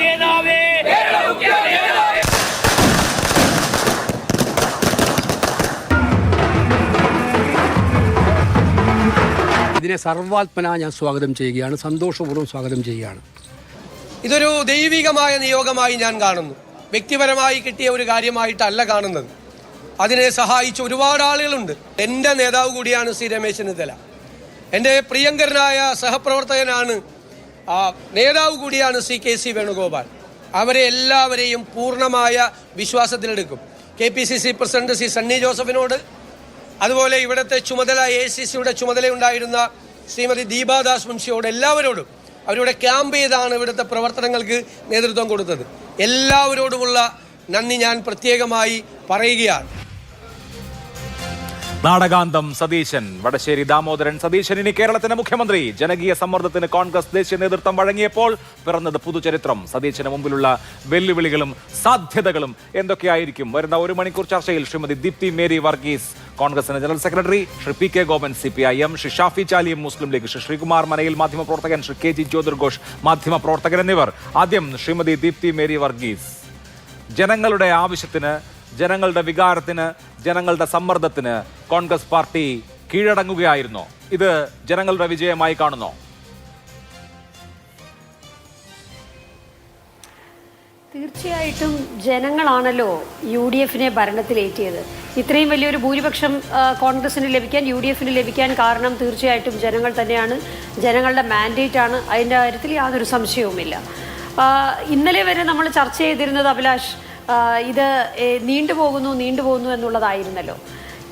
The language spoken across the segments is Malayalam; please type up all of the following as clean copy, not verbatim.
നേതാവേ, ഇതിനെ സർവാത്മന ഞാൻ സ്വാഗതം ചെയ്യുകയാണ്, സന്തോഷപൂർവ്വം സ്വാഗതം ചെയ്യുകയാണ്. ഇതൊരു ദൈവികമായ നിയോഗമായി ഞാൻ കാണുന്നു. വ്യക്തിപരമായി കിട്ടിയ ഒരു കാര്യമായിട്ടല്ല കാണുന്നത്. അതിനെ സഹായിച്ച ഒരുപാട് ആളുകളുണ്ട്. എൻ്റെ നേതാവ് കൂടിയാണ് ശ്രീ രമേശ് ചെന്നിത്തല. എൻ്റെ പ്രിയങ്കരനായ സഹപ്രവർത്തകനാണ്, നേതാവ് കൂടിയാണ് ശ്രീ KC വേണുഗോപാൽ. അവരെ എല്ലാവരെയും പൂർണ്ണമായ വിശ്വാസത്തിലെടുക്കും. KPCC പ്രസിഡന്റ് ശ്രീ സണ്ണി ജോസഫിനോട്, അതുപോലെ ഇവിടുത്തെ ചുമതല AICCയുടെ ചുമതലയുണ്ടായിരുന്ന ശ്രീമതി ദീപാദാസ് മുൻഷിയോട്, എല്ലാവരോടും അവരുടെ ക്യാമ്പ് ചെയ്താണ് ഇവിടുത്തെ പ്രവർത്തനങ്ങൾക്ക് നേതൃത്വം കൊടുത്തത്. എല്ലാവരോടുമുള്ള നന്ദി ഞാൻ പ്രത്യേകമായി പറയുകയാണ്. നാടകാന്തം സതീശൻ, വടശ്ശേരി ദാമോദരൻ സതീശൻ ഇനി കേരളത്തിന്റെ മുഖ്യമന്ത്രി. ജനകീയ സമ്മർദ്ദത്തിന് കോൺഗ്രസ് ദേശീയ നേതൃത്വം വഴങ്ങിയപ്പോൾ പിറന്നത് പുതുചരിത്രം. സതീശന് മുമ്പിലുള്ള വെല്ലുവിളികളും സാധ്യതകളും എന്തൊക്കെയായിരിക്കും? വരുന്ന ഒരു മണിക്കൂർ ചർച്ചയിൽ ശ്രീമതി ദീപ്തി മേരി വർഗീസ്, കോൺഗ്രസിന്റെ general secretary, Shri PK Gopan CPIM, Shri Shafi Chaliyam Muslim League, Shri Sreekumar Manayil മാധ്യമപ്രവർത്തകൻ, ശ്രീ KG ജ്യോതിർഘോഷ് മാധ്യമപ്രവർത്തകൻ എന്നിവർ. ആദ്യം ശ്രീമതി ദീപ്തി മേരി വർഗീസ്. ജനങ്ങളുടെ ആവശ്യത്തിന്, ജനങ്ങളുടെ വികാരത്തിന്, ജനങ്ങളുടെ സമ്മർദ്ദത്തിന് കോൺഗ്രസ് പാർട്ടി കീഴടങ്ങുകയായിരുന്നോ? ഇത് ജനങ്ങളുടെ വിജയമായി കാണുന്നോ? തീർച്ചയായിട്ടും ജനങ്ങളാണല്ലോ UDFനെ ഭരണത്തിലേറ്റിയത്. ഇത്രയും വലിയൊരു ഭൂരിപക്ഷം കോൺഗ്രസിന് ലഭിക്കാൻ, UDFന് ലഭിക്കാൻ കാരണം തീർച്ചയായിട്ടും ജനങ്ങൾ തന്നെയാണ്. ജനങ്ങളുടെ മാൻഡേറ്റ് ആണ്. അതിൻ്റെ കാര്യത്തിൽ യാതൊരു സംശയവുമില്ല. ഇന്നലെ വരെ നമ്മൾ ചർച്ച ചെയ്തിരുന്നത് അഭിലാഷ്, ഇത് നീണ്ടുപോകുന്നു എന്നുള്ളതായിരുന്നല്ലോ.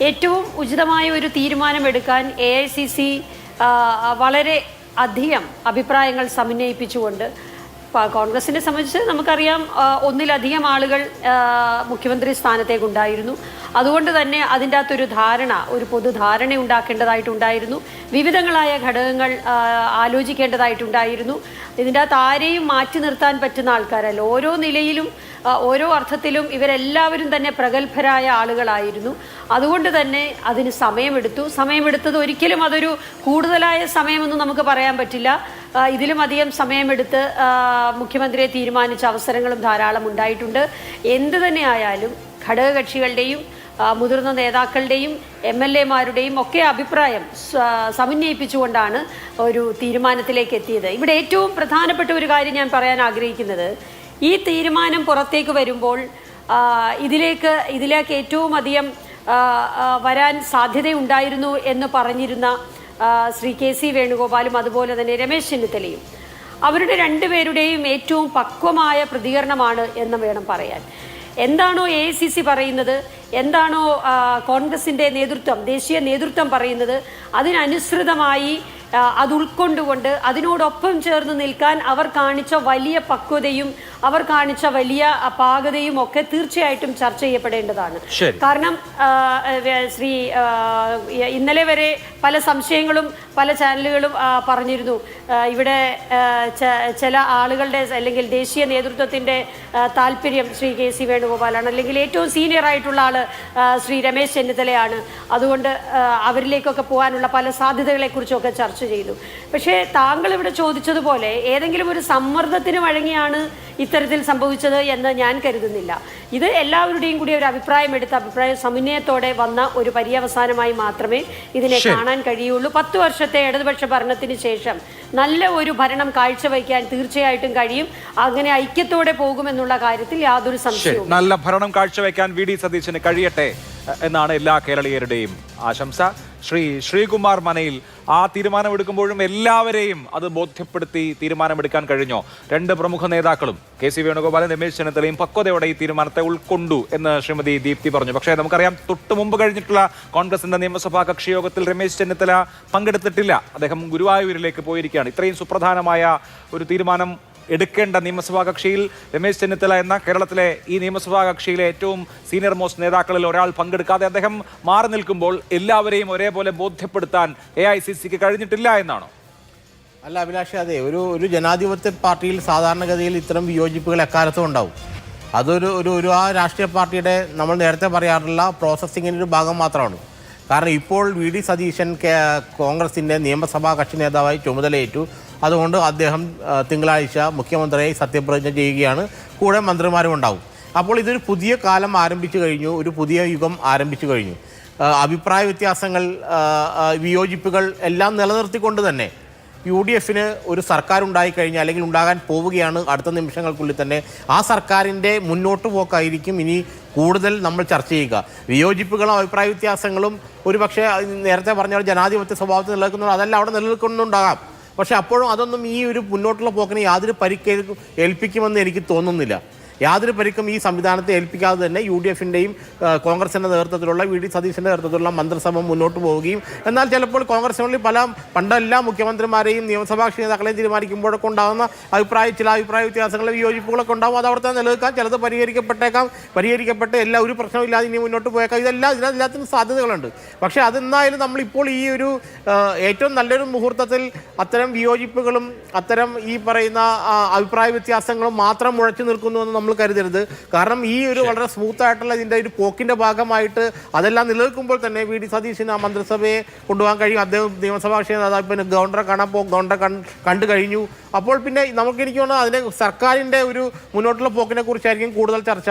ഏറ്റവും ഉചിതമായ ഒരു തീരുമാനമെടുക്കാൻ AICC വളരെ അധികം അഭിപ്രായങ്ങൾ സമന്വയിപ്പിച്ചുകൊണ്ട്, കോൺഗ്രസിനെ സംബന്ധിച്ച് നമുക്കറിയാം, ഒന്നിലധികം ആളുകൾ മുഖ്യമന്ത്രി സ്ഥാനത്തേക്കുണ്ടായിരുന്നു. അതുകൊണ്ട് തന്നെ അതിൻ്റെ അകത്തൊരു ധാരണ, ഒരു പൊതുധാരണ ഉണ്ടാക്കേണ്ടതായിട്ടുണ്ടായിരുന്നു. വിവിധങ്ങളായ ഘടകങ്ങൾ ആലോചിക്കേണ്ടതായിട്ടുണ്ടായിരുന്നു. ഇതിൻ്റെ അകത്ത് ആരെയും മാറ്റി നിർത്താൻ പറ്റുന്ന ആൾക്കാരല്ല. ഓരോ നിലയിലും, ഓരോ അർത്ഥത്തിലും ഇവരെല്ലാവരും തന്നെ പ്രഗത്ഭരായ ആളുകളായിരുന്നു. അതുകൊണ്ട് തന്നെ അതിന് സമയമെടുത്തത് ഒരിക്കലും അതൊരു കൂടുതലായ സമയമൊന്നും നമുക്ക് പറയാൻ പറ്റില്ല. ഇതിലും അധികം സമയമെടുത്ത് മുഖ്യമന്ത്രിയെ തീരുമാനിച്ച അവസരങ്ങളും ധാരാളം ഉണ്ടായിട്ടുണ്ട്. എന്തു തന്നെ ആയാലും ഘടകകക്ഷികളുടെയും മുതിർന്ന നേതാക്കളുടെയും MLA-മാരുടെയും ഒക്കെ അഭിപ്രായം സമന്വയിപ്പിച്ചുകൊണ്ടാണ് ഒരു തീരുമാനത്തിലേക്ക് എത്തിയത്. ഇവിടെ ഏറ്റവും പ്രധാനപ്പെട്ട ഒരു കാര്യം ഞാൻ പറയാൻ ആഗ്രഹിക്കുന്നത്, ഈ തീരുമാനം പുറത്തേക്ക് വരുമ്പോൾ ഇതിലേക്ക് ഏറ്റവും അധികം വരാൻ സാധ്യതയുണ്ടായിരുന്നു എന്ന് പറഞ്ഞിരുന്ന ശ്രീ KC വേണുഗോപാലും അതുപോലെ തന്നെ രമേശ് ചെന്നിത്തലയും, അവരുടെ രണ്ടുപേരുടെയും ഏറ്റവും പക്വമായ പ്രതികരണമാണ് എന്ന് വേണം പറയാൻ. എന്താണോ AICC പറയുന്നത്, എന്താണോ കോൺഗ്രസിൻ്റെ നേതൃത്വം, ദേശീയ നേതൃത്വം പറയുന്നത്, അതിനനുസൃതമായി അത് ഉൾക്കൊണ്ടുകൊണ്ട് അതിനോടൊപ്പം ചേർന്ന് നിൽക്കാൻ അവർ കാണിച്ച വലിയ പക്വതയും അവർ കാണിച്ച വലിയ പാകതയും ഒക്കെ തീർച്ചയായിട്ടും ചർച്ച ചെയ്യപ്പെടേണ്ടതാണ്. കാരണം ഇന്നലെ വരെ പല സംശയങ്ങളും പല ചാനലുകളും പറഞ്ഞിരുന്നു. ഇവിടെ ചില ആളുകളുടെ അല്ലെങ്കിൽ ദേശീയ നേതൃത്വത്തിൻ്റെ താല്പര്യം ശ്രീ KC വേണുഗോപാലാണ്, അല്ലെങ്കിൽ ഏറ്റവും സീനിയർ ആയിട്ടുള്ള ആൾ ശ്രീ രമേശ് ചെന്നിത്തലയാണ്. അതുകൊണ്ട് അവരിലേക്കൊക്കെ പോകാനുള്ള പല സാധ്യതകളെക്കുറിച്ചൊക്കെ ചർച്ച ചെയ്തു. പക്ഷേ താങ്കൾ ഇവിടെ ചോദിച്ചതുപോലെ ഏതെങ്കിലും ഒരു സമ്മർദ്ദത്തിന് വഴങ്ങിയാണ് ഇത്തരത്തിൽ സംഭവിച്ചത് എന്ന് ഞാൻ കരുതുന്നില്ല. ഇത് എല്ലാവരുടെയും കൂടി ഒരു അഭിപ്രായ സമന്വയത്തോടെ വന്ന ഒരു പര്യവസാനമായി മാത്രമേ ഇതിനെ കാണാൻ കഴിയുള്ളൂ. 10 വർഷത്തെ ഇടതുപക്ഷ ഭരണത്തിന് ശേഷം നല്ല ഒരു ഭരണം കാഴ്ചവെക്കാൻ തീർച്ചയായിട്ടും കഴിയും. അങ്ങനെ ഐക്യത്തോടെ പോകുമെന്നുള്ള കാര്യത്തിൽ യാതൊരു സംശയവും. നല്ല ഭരണം കാഴ്ചവെക്കാൻ VD സതീശന് കഴിയട്ടെ എന്നാണ് എല്ലാ കേരളീയരുടെയും ആശംസ. ശ്രീകുമാർ മനയിൽ, ആ തീരുമാനമെടുക്കുമ്പോഴും എല്ലാവരെയും അത് ബോധ്യപ്പെടുത്തി തീരുമാനമെടുക്കാൻ കഴിഞ്ഞോ? രണ്ട് പ്രമുഖ നേതാക്കളും KC വേണുഗോപാലും രമേശ് ചെന്നിത്തലയും പക്വതയോടെ ഈ തീരുമാനത്തെ ഉൾക്കൊണ്ടു എന്ന് ശ്രീമതി ദീപ്തി പറഞ്ഞു. പക്ഷേ നമുക്കറിയാം, തൊട്ടു മുമ്പ് കഴിഞ്ഞിട്ടുള്ള കോൺഗ്രസിന്റെ നിയമസഭാ കക്ഷി യോഗത്തിൽ രമേശ് ചെന്നിത്തല പങ്കെടുത്തിട്ടില്ല. അദ്ദേഹം ഗുരുവായൂരിലേക്ക് പോയിരിക്കുകയാണ്. ഇത്രയും സുപ്രധാനമായ ഒരു തീരുമാനം എടുക്കേണ്ട നിയമസഭാ കക്ഷിയിൽ രമേശ് ചെന്നിത്തല എന്ന കേരളത്തിലെ ഈ നിയമസഭാ കക്ഷിയിലെ ഏറ്റവും സീനിയർ മോസ്റ്റ് നേതാക്കളിൽ ഒരാൾ പങ്കെടുക്കാതെ അദ്ദേഹം മാറി നിൽക്കുമ്പോൾ എല്ലാവരെയും ഒരേപോലെ ബോധ്യപ്പെടുത്താൻ AICCക്ക് കഴിഞ്ഞിട്ടില്ല എന്നാണോ? അല്ല അഭിലാഷ്, അതെ, ഒരു ജനാധിപത്യ പാർട്ടിയിൽ സാധാരണഗതിയിൽ ഇത്തരം വിയോജിപ്പുകൾ എക്കാലത്തും ഉണ്ടാവും. അതൊരു ആ രാഷ്ട്രീയ പാർട്ടിയുടെ, നമ്മൾ നേരത്തെ പറയാറുള്ള പ്രോസസ്സിങ്ങിൻ്റെ ഒരു ഭാഗം മാത്രമാണ്. കാരണം ഇപ്പോൾ വി ഡി സതീശൻ കോൺഗ്രസിൻ്റെ നിയമസഭാ കക്ഷി നേതാവായി ചുമതലയേറ്റു. അതുകൊണ്ട് അദ്ദേഹം തിങ്കളാഴ്ച മുഖ്യമന്ത്രിയായി സത്യപ്രതിജ്ഞ ചെയ്യുകയാണ്. കൂടെ മന്ത്രിമാരും ഉണ്ടാവും. അപ്പോൾ ഇതൊരു പുതിയ കാലം ആരംഭിച്ചു കഴിഞ്ഞു, ഒരു പുതിയ യുഗം ആരംഭിച്ചു കഴിഞ്ഞു. അഭിപ്രായ വ്യത്യാസങ്ങൾ, വിയോജിപ്പുകൾ എല്ലാം നിലനിർത്തിക്കൊണ്ട് തന്നെ UDFന് ഒരു സർക്കാർ ഉണ്ടായിക്കഴിഞ്ഞാൽ, അല്ലെങ്കിൽ ഉണ്ടാകാൻ പോവുകയാണ് അടുത്ത നിമിഷങ്ങൾക്കുള്ളിൽ തന്നെ, ആ സർക്കാരിൻ്റെ മുന്നോട്ട് പോക്കായിരിക്കും ഇനി കൂടുതൽ നമ്മൾ ചർച്ച ചെയ്യുക. വിയോജിപ്പുകളും അഭിപ്രായ വ്യത്യാസങ്ങളും ഒരു പക്ഷേ നേരത്തെ പറഞ്ഞ ജനാധിപത്യ സ്വഭാവത്തിൽ നിലനിൽക്കുന്നു, അതെല്ലാം അവിടെ നിലനിൽക്കുന്നുണ്ടാകാം. പക്ഷേ അപ്പോഴും അതൊന്നും ഈ ഒരു മുന്നോട്ടുള്ള പോക്കിനെ യാതൊരു ഏൽപ്പിക്കുമെന്ന് എനിക്ക് തോന്നുന്നില്ല. യാതൊരു പരിക്കും ഈ സംവിധാനത്തെ ഏൽപ്പിക്കാതെ തന്നെ UDFിൻ്റെയും കോൺഗ്രസിൻ്റെ നേതൃത്വത്തിലുള്ള വി ഡി സതീശൻ്റെ നേതൃത്വത്തിലുള്ള മന്ത്രിസഭ മുന്നോട്ട് പോവുകയും, എന്നാൽ ചിലപ്പോൾ കോൺഗ്രസിനുള്ളിൽ പണ്ടെല്ലാം മുഖ്യമന്ത്രിമാരെയും നിയമസഭാ കക്ഷി നേതാക്കളെയും തീരുമാനിക്കുമ്പോഴൊക്കെ ഉണ്ടാകുന്ന ചില അഭിപ്രായ വ്യത്യാസങ്ങളും വിയോജിപ്പുകളൊക്കെ ഉണ്ടാകും. അത് അവിടെ തന്നെ നിലനിൽക്കാം. ചിലത് പരിഹരിക്കപ്പെട്ട് ഒരു പ്രശ്നമില്ലാതെ ഇനി മുന്നോട്ട് പോയേക്കാം. ഇതിനെല്ലാത്തിനും സാധ്യതകളുണ്ട്. പക്ഷേ അതെന്നായാലും നമ്മളിപ്പോൾ ഈ ഒരു ഏറ്റവും നല്ലൊരു മുഹൂർത്തത്തിൽ അത്തരം വിയോജിപ്പുകളും അത്തരം ഈ പറയുന്ന അഭിപ്രായ വ്യത്യാസങ്ങളും മാത്രം മുഴച്ചു നിൽക്കുന്നുവെന്ന് നമ്മൾ കരുതരുത്. കാരണം ഈ ഒരു വളരെ സ്മൂത്ത് ആയിട്ടുള്ള ഇതിൻ്റെ ഒരു പോക്കിൻ്റെ ഭാഗമായിട്ട് അതെല്ലാം നിലനിൽക്കുമ്പോൾ തന്നെ വി ഡി സതീശന് ആ മന്ത്രിസഭയെ കൊണ്ടുപോകാൻ കഴിയും. അദ്ദേഹം നിയമസഭാ കക്ഷി നേതാവ് പിന്നെ ഗവർണറെ കണ്ടു കഴിഞ്ഞു. അപ്പോൾ പിന്നെ എനിക്ക് തോന്നുന്നത് അതിനെ സർക്കാരിൻ്റെ ഒരു മുന്നോട്ടുള്ള പോക്കിനെ കുറിച്ചായിരിക്കും കൂടുതൽ ചർച്ച.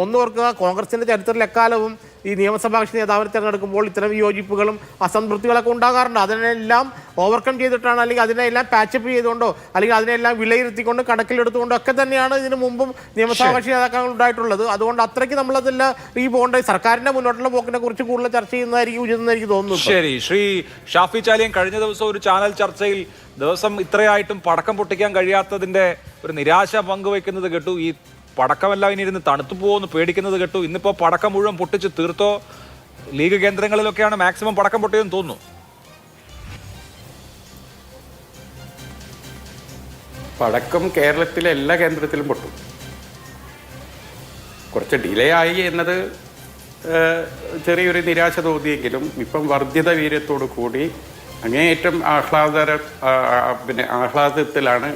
ഒന്ന് ഓർക്കുക, കോൺഗ്രസിൻ്റെ ചരിത്രത്തിൽ എക്കാലവും ഈ നിയമസഭാ കക്ഷി നേതാവിനെ തിരഞ്ഞെടുക്കുമ്പോൾ ഇത്തരം വിയോജിപ്പുകളും അസംതൃപ്തികളൊക്കെ ഉണ്ടാകാറുണ്ട്. അതിനെല്ലാം ഓവർകം ചെയ്തിട്ടാണ്, അല്ലെങ്കിൽ അതിനെല്ലാം പാച്ചപ്പ് ചെയ്തുകൊണ്ടോ അല്ലെങ്കിൽ അതിനെല്ലാം വിലയിരുത്തിക്കൊണ്ട് കണക്കിലെടുത്തുകൊണ്ടോ ഒക്കെ തന്നെയാണ് ഇതിനു മുമ്പും നിയമസഭാ കക്ഷി നേതാക്കൾ ഉണ്ടായിട്ടുള്ളത്. അതുകൊണ്ട് അത്രയ്ക്ക് നമ്മളതെല്ലാം പോകേണ്ട സർക്കാരിന്റെ മുന്നോട്ടുള്ള പോക്കിനെ കുറിച്ച് കൂടുതൽ ചർച്ച ചെയ്യുന്നതായിരിക്കും ഉചിതമെന്ന് എനിക്ക് തോന്നുന്നു. ശരി, ശ്രീ ഷാഫി ചാലിയൻ കഴിഞ്ഞ ദിവസം ഒരു ചാനൽ ചർച്ചയിൽ ദിവസം ഇത്രയായിട്ടും പടക്കം പൊട്ടിക്കാൻ കഴിയാത്തതിന്റെ ഒരു നിരാശ പങ്കുവെക്കുന്നത് കേട്ടു. ഈ പടക്കമെല്ലാം ഇനി ഇരുന്ന് തണുത്തു പോകുമെന്ന് പേടിക്കുന്നത് കേട്ടു. ഇന്നിപ്പോൾ പടക്കം മുഴുവൻ പൊട്ടിച്ച് തീർത്തോ? ലീഗ് കേന്ദ്രങ്ങളിലൊക്കെയാണ് മാക്സിമം പടക്കം പൊട്ടിയെന്ന് തോന്നുന്നു. പടക്കം കേരളത്തിലെ എല്ലാ കേന്ദ്രത്തിലും പൊട്ടും. കുറച്ച് ഡിലേ ആയി എന്നത് ചെറിയൊരു നിരാശ തോന്നിയെങ്കിലും ഇപ്പം വർദ്ധിത വീര്യത്തോടു കൂടി അങ്ങേയറ്റം ആഹ്ലാദത്തിലാണ്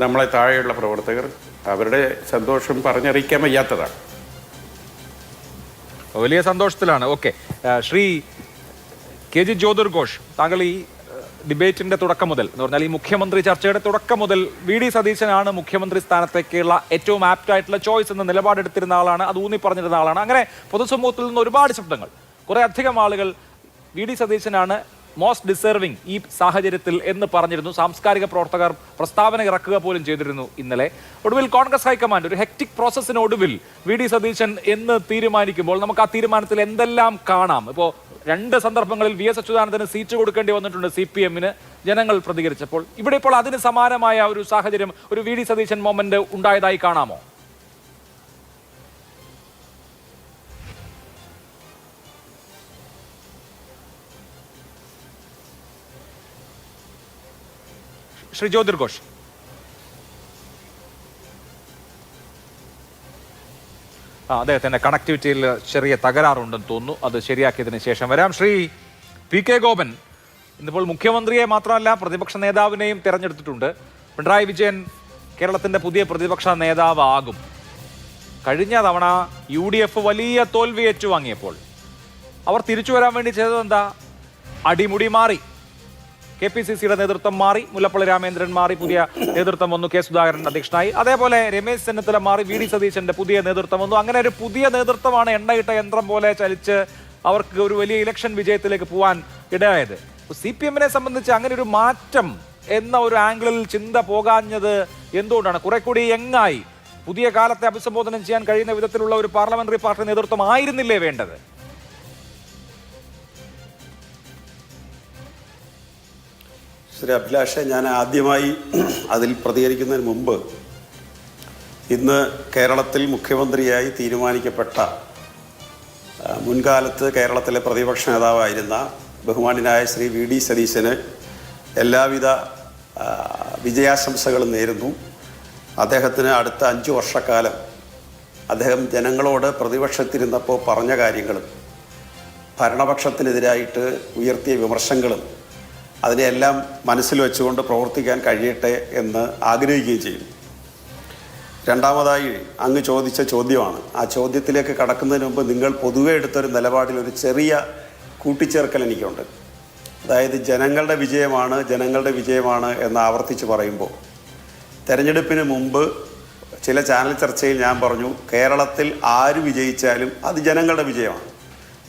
നമ്മളെ താഴെയുള്ള പ്രവർത്തകർ. അവരുടെ സന്തോഷം പറഞ്ഞറിയിക്കാൻ വയ്യാത്തതാണ്. വലിയ സന്തോഷത്തിലാണ്. ഓക്കെ, ശ്രീ KG ജ്യോതിർ ഘോഷ്, താങ്കൾ ഈ ഡിബേറ്റിന്റെ തുടക്കം മുതൽ എന്ന് പറഞ്ഞാൽ ഈ മുഖ്യമന്ത്രി ചർച്ചയുടെ തുടക്കം മുതൽ വി ഡി സതീശനാണ് മുഖ്യമന്ത്രി സ്ഥാനത്തേക്കുള്ള ഏറ്റവും ആപ്റ്റ് ആയിട്ടുള്ള ചോയ്സ് എന്ന നിലപാടെടുത്തിരുന്ന ആളാണ്, അത് ഊന്നി പറഞ്ഞിരുന്ന ആളാണ്. അങ്ങനെ പൊതുസമൂഹത്തിൽ നിന്ന് ഒരുപാട് ശബ്ദങ്ങൾ, കുറെ അധികം ആളുകൾ വി ഡി സതീശനാണ് മോസ്റ്റ് ഡിസേർവിംഗ് ഈ സാഹചര്യത്തിൽ എന്ന് പറഞ്ഞിരുന്നു. സാംസ്കാരിക പ്രവർത്തകർ പ്രസ്താവന ഇറക്കുക പോലും ചെയ്തിരുന്നു ഇന്നലെ. ഒടുവിൽ കോൺഗ്രസ് ഹൈക്കമാൻഡ് ഒരു ഹെക്ടിക് പ്രോസസ്സിനൊടുവിൽ വി ഡി സതീശൻ എന്ന് തീരുമാനിക്കുമ്പോൾ നമുക്ക് ആ തീരുമാനത്തിൽ എന്തെല്ലാം കാണാം. ഇപ്പോൾ 2 സന്ദർഭങ്ങളിൽ VS അച്യുതാനന്ദന് സീറ്റ് കൊടുക്കേണ്ടി വന്നിട്ടുണ്ട് CPM-ന് ജനങ്ങൾ പ്രതികരിച്ചപ്പോൾ. ഇവിടെ ഇപ്പോൾ അതിന് സമാനമായ ഒരു സാഹചര്യം, ഒരു വി ഡി സതീശൻ മൊമെന്റ് ഉണ്ടായതായി കാണാമോ? ശ്രീ ജ്യോതിർ ഘോഷ്. അദ്ദേഹത്തിന്റെ കണക്ടിവിറ്റിയിൽ ചെറിയ തകരാറുണ്ടെന്ന് തോന്നുന്നു. അത് ശരിയാക്കിയതിന് ശേഷം വരാം. ശ്രീ PK ഗോപൻ, ഇന്നിപ്പോൾ മുഖ്യമന്ത്രിയെ മാത്രമല്ല പ്രതിപക്ഷ നേതാവിനെയും തിരഞ്ഞെടുത്തിട്ടുണ്ട്. പിണറായി വിജയൻ കേരളത്തിന്റെ പുതിയ പ്രതിപക്ഷ നേതാവാകും. കഴിഞ്ഞ തവണ UDF വലിയ തോൽവി ഏറ്റുവാങ്ങിയപ്പോൾ അവർ തിരിച്ചു വരാൻ വേണ്ടി ചെയ്തതെന്താ? അടിമുടി മാറി. KPCCയുടെ നേതൃത്വം മാറി, മുല്ലപ്പള്ളി രാമേന്ദ്രൻ മാറി, പുതിയ നേതൃത്വം വന്നു, K സുധാകരൻ അധ്യക്ഷനായി. അതേപോലെ രമേശ് ചെന്നിത്തല മാറി, വി ഡി സതീശന്റെ പുതിയ നേതൃത്വം വന്നു. അങ്ങനെ ഒരു പുതിയ നേതൃത്വമാണ് എണ്ണയിട്ട യന്ത്രം പോലെ ചലിച്ച് അവർക്ക് ഒരു വലിയ ഇലക്ഷൻ വിജയത്തിലേക്ക് പോകാൻ ഇടയായത്. CPM-നെ സംബന്ധിച്ച് അങ്ങനെ ഒരു മാറ്റം എന്ന ഒരു ആംഗിളിൽ ചിന്ത പോകാഞ്ഞത് എന്തുകൊണ്ടാണ്? കുറെ കൂടി യങ്ങായി പുതിയ കാലത്തെ അഭിസംബോധന ചെയ്യാൻ കഴിയുന്ന വിധത്തിലുള്ള ഒരു പാർലമെന്ററി പാർട്ടി നേതൃത്വം ആയിരുന്നില്ലേ വേണ്ടത്? ശ്രീ അഭിലാഷ്, ഞാൻ ആദ്യമായി അതിൽ പ്രതികരിക്കുന്നതിന് മുമ്പ് ഇന്ന് കേരളത്തിൽ മുഖ്യമന്ത്രിയായി തീരുമാനിക്കപ്പെട്ട മുൻകാലത്ത് കേരളത്തിലെ പ്രതിപക്ഷ നേതാവായിരുന്ന ബഹുമാന്യനായ ശ്രീ വി ഡി സതീശന് എല്ലാവിധ വിജയാശംസകളും നേരുന്നു. അദ്ദേഹത്തിന് അടുത്ത 5 വർഷക്കാലം അദ്ദേഹം ജനങ്ങളോട് പ്രതിപക്ഷത്തിരുന്നപ്പോൾ പറഞ്ഞ കാര്യങ്ങളും ഭരണപക്ഷത്തിനെതിരായിട്ട് ഉയർത്തിയ വിമർശനങ്ങളും അതിനെയെല്ലാം മനസ്സിൽ വെച്ചുകൊണ്ട് പ്രവർത്തിക്കാൻ കഴിയട്ടെ എന്ന് ആഗ്രഹിക്കുകയും ചെയ്യുന്നു. രണ്ടാമതായി അങ്ങ് ചോദിച്ച ചോദ്യമാണ്. ആ ചോദ്യത്തിലേക്ക് കടക്കുന്നതിന് മുമ്പ് നിങ്ങൾ പൊതുവെ എടുത്തൊരു നിലപാടിൽ ഒരു ചെറിയ കൂട്ടിച്ചേർക്കൽ എനിക്കുണ്ട്. അതായത് ജനങ്ങളുടെ വിജയമാണ് എന്ന് ആവർത്തിച്ച് പറയുമ്പോൾ തെരഞ്ഞെടുപ്പിന് മുമ്പ് ചില ചാനൽ ചർച്ചയിൽ ഞാൻ പറഞ്ഞു കേരളത്തിൽ ആര് വിജയിച്ചാലും അത് ജനങ്ങളുടെ വിജയമാണ്.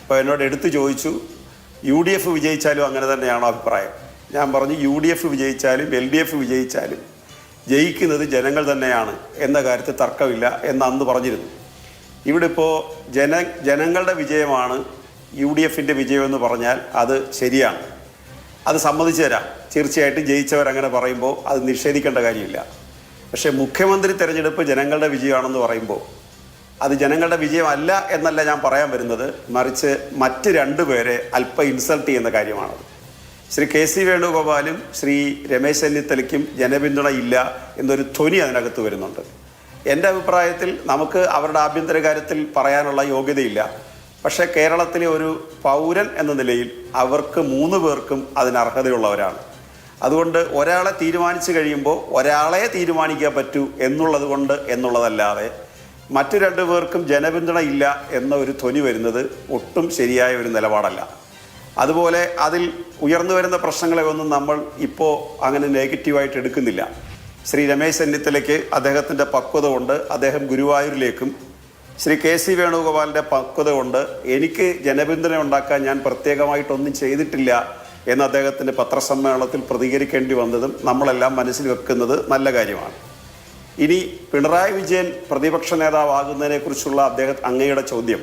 അപ്പോൾ എന്നോട് എടുത്തു ചോദിച്ചു UDF വിജയിച്ചാലും അങ്ങനെ തന്നെയാണോ അഭിപ്രായം? ഞാൻ പറഞ്ഞു UDF വിജയിച്ചാലും LDF വിജയിച്ചാലും ജയിക്കുന്നത് ജനങ്ങൾ തന്നെയാണ് എന്ന കാര്യത്തിൽ തർക്കമില്ല എന്ന് അന്ന് പറഞ്ഞിരുന്നു. ഇവിടെ ഇപ്പോൾ ജനങ്ങളുടെ വിജയമാണ് UDFൻ്റെ വിജയമെന്ന് പറഞ്ഞാൽ അത് ശരിയാണ്, അത് സമ്മതിച്ചു തരാം. തീർച്ചയായിട്ടും ജയിച്ചവരങ്ങനെ പറയുമ്പോൾ അത് നിഷേധിക്കേണ്ട കാര്യമില്ല. പക്ഷേ മുഖ്യമന്ത്രി തെരഞ്ഞെടുപ്പ് ജനങ്ങളുടെ വിജയമാണെന്ന് പറയുമ്പോൾ അത് ജനങ്ങളുടെ വിജയമല്ല എന്നല്ല ഞാൻ പറയാൻ വരുന്നത്, മറിച്ച് മറ്റ് രണ്ടുപേരെ അല്പം ഇൻസൾട്ട് ചെയ്യുന്ന കാര്യമാണത്. ശ്രീ KC വേണുഗോപാലും ശ്രീ രമേശ് ചെന്നിത്തലയ്ക്കും ജനപിന്തുണ ഇല്ല എന്നൊരു ധ്വനി അതിനകത്ത് വരുന്നുണ്ട്. എൻ്റെ അഭിപ്രായത്തിൽ നമുക്ക് അവരുടെ ആഭ്യന്തര കാര്യത്തിൽ പറയാനുള്ള യോഗ്യതയില്ല. പക്ഷേ കേരളത്തിലെ ഒരു പൗരൻ എന്ന നിലയിൽ അവർക്ക് 3 പേർക്കും അതിന് അർഹതയുള്ളവരാണ്. അതുകൊണ്ട് ഒരാളെ തീരുമാനിച്ചു കഴിയുമ്പോൾ ഒരാളെ തീരുമാനിക്കാൻ പറ്റൂ എന്നുള്ളതല്ലാതെ മറ്റു 2 പേർക്കും ജനപിന്തുണ ഇല്ല എന്ന ഒരു ധ്വനി വരുന്നത് ഒട്ടും ശരിയായ ഒരു നിലപാടല്ല. അതുപോലെ അതിൽ ഉയർന്നു വരുന്ന പ്രശ്നങ്ങളെ ഒന്നും നമ്മൾ ഇപ്പോൾ അങ്ങനെ നെഗറ്റീവായിട്ട് എടുക്കുന്നില്ല. ശ്രീ രമേശ് ചെന്നിത്തലയ്ക്ക് അദ്ദേഹത്തിൻ്റെ പക്വത കൊണ്ട് അദ്ദേഹം ഗുരുവായൂരിലേക്കും, ശ്രീ KC വേണുഗോപാലിൻ്റെ പക്വത കൊണ്ട് എനിക്ക് ജനപിന്തുണ ഉണ്ടാക്കാൻ ഞാൻ പ്രത്യേകമായിട്ടൊന്നും ചെയ്തിട്ടില്ല എന്ന് അദ്ദേഹത്തിൻ്റെ പത്രസമ്മേളനത്തിൽ പ്രതികരിക്കേണ്ടി വന്നതും നമ്മളെല്ലാം മനസ്സിൽ വെക്കുന്നത് നല്ല കാര്യമാണ്. ഇനി പിണറായി വിജയൻ പ്രതിപക്ഷ നേതാവാകുന്നതിനെക്കുറിച്ചുള്ള അങ്ങയുടെ ചോദ്യം,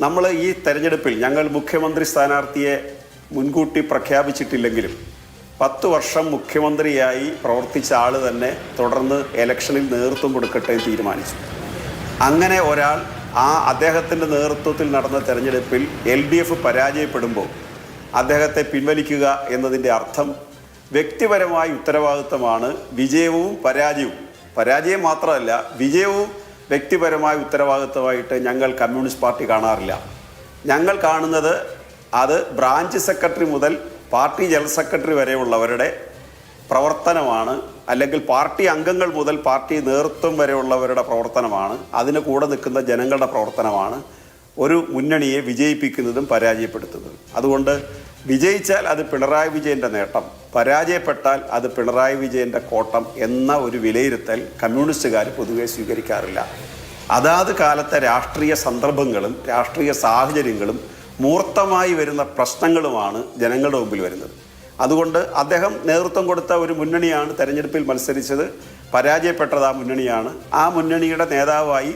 നമ്മൾ ഈ തെരഞ്ഞെടുപ്പിൽ ഞങ്ങൾ മുഖ്യമന്ത്രി സ്ഥാനാർത്ഥിയെ മുൻകൂട്ടി പ്രഖ്യാപിച്ചിട്ടില്ലെങ്കിലും 10 വർഷം മുഖ്യമന്ത്രിയായി പ്രവർത്തിച്ച ആൾ തന്നെ തുടർന്ന് ഇലക്ഷനിൽ നേതൃത്വം കൊടുക്കട്ടെ എന്ന് തീരുമാനിച്ചു. അങ്ങനെ ഒരാൾ അദ്ദേഹത്തിൻ്റെ നേതൃത്വത്തിൽ നടന്ന തെരഞ്ഞെടുപ്പിൽ LDF പരാജയപ്പെടുമ്പോൾ അദ്ദേഹത്തെ പിൻവലിക്കുക എന്നതിൻ്റെ അർത്ഥം വ്യക്തിപരമായ ഉത്തരവാദിത്തമാണ്. വിജയവും പരാജയം മാത്രമല്ല, വിജയവും വ്യക്തിപരമായ ഉത്തരവാദിത്തമായിട്ട് ഞങ്ങൾ കമ്മ്യൂണിസ്റ്റ് പാർട്ടി കാണാറില്ല. ഞങ്ങൾ കാണുന്നത് അത് ബ്രാഞ്ച് സെക്രട്ടറി മുതൽ പാർട്ടി ജനറൽ സെക്രട്ടറി വരെയുള്ളവരുടെ പ്രവർത്തനമാണ്, അല്ലെങ്കിൽ പാർട്ടി അംഗങ്ങൾ മുതൽ പാർട്ടി നേതൃത്വം വരെയുള്ളവരുടെ പ്രവർത്തനമാണ്, അതിന് കൂടെ നിൽക്കുന്ന ജനങ്ങളുടെ പ്രവർത്തനമാണ് ഒരു മുന്നണിയെ വിജയിപ്പിക്കുന്നതും പരാജയപ്പെടുത്തുന്നതും. അതുകൊണ്ട് വിജയിച്ചാൽ അത് പിണറായി വിജയൻ്റെ നേട്ടം, പരാജയപ്പെട്ടാൽ അത് പിണറായി വിജയൻ്റെ കോട്ടം എന്ന ഒരു വിലയിരുത്തൽ കമ്മ്യൂണിസ്റ്റുകാർ പൊതുവെ സ്വീകരിക്കാറില്ല. അതാത് കാലത്തെ രാഷ്ട്രീയ സന്ദർഭങ്ങളും രാഷ്ട്രീയ സാഹചര്യങ്ങളും മൂർത്തമായി വരുന്ന പ്രശ്നങ്ങളുമാണ് ജനങ്ങളുടെ മുമ്പിൽ വരുന്നത്. അതുകൊണ്ട് അദ്ദേഹം നേതൃത്വം കൊടുത്ത ഒരു മുന്നണിയാണ് തെരഞ്ഞെടുപ്പിൽ മത്സരിച്ചത്, പരാജയപ്പെട്ടത് ആ മുന്നണിയാണ്. ആ മുന്നണിയുടെ നേതാവായി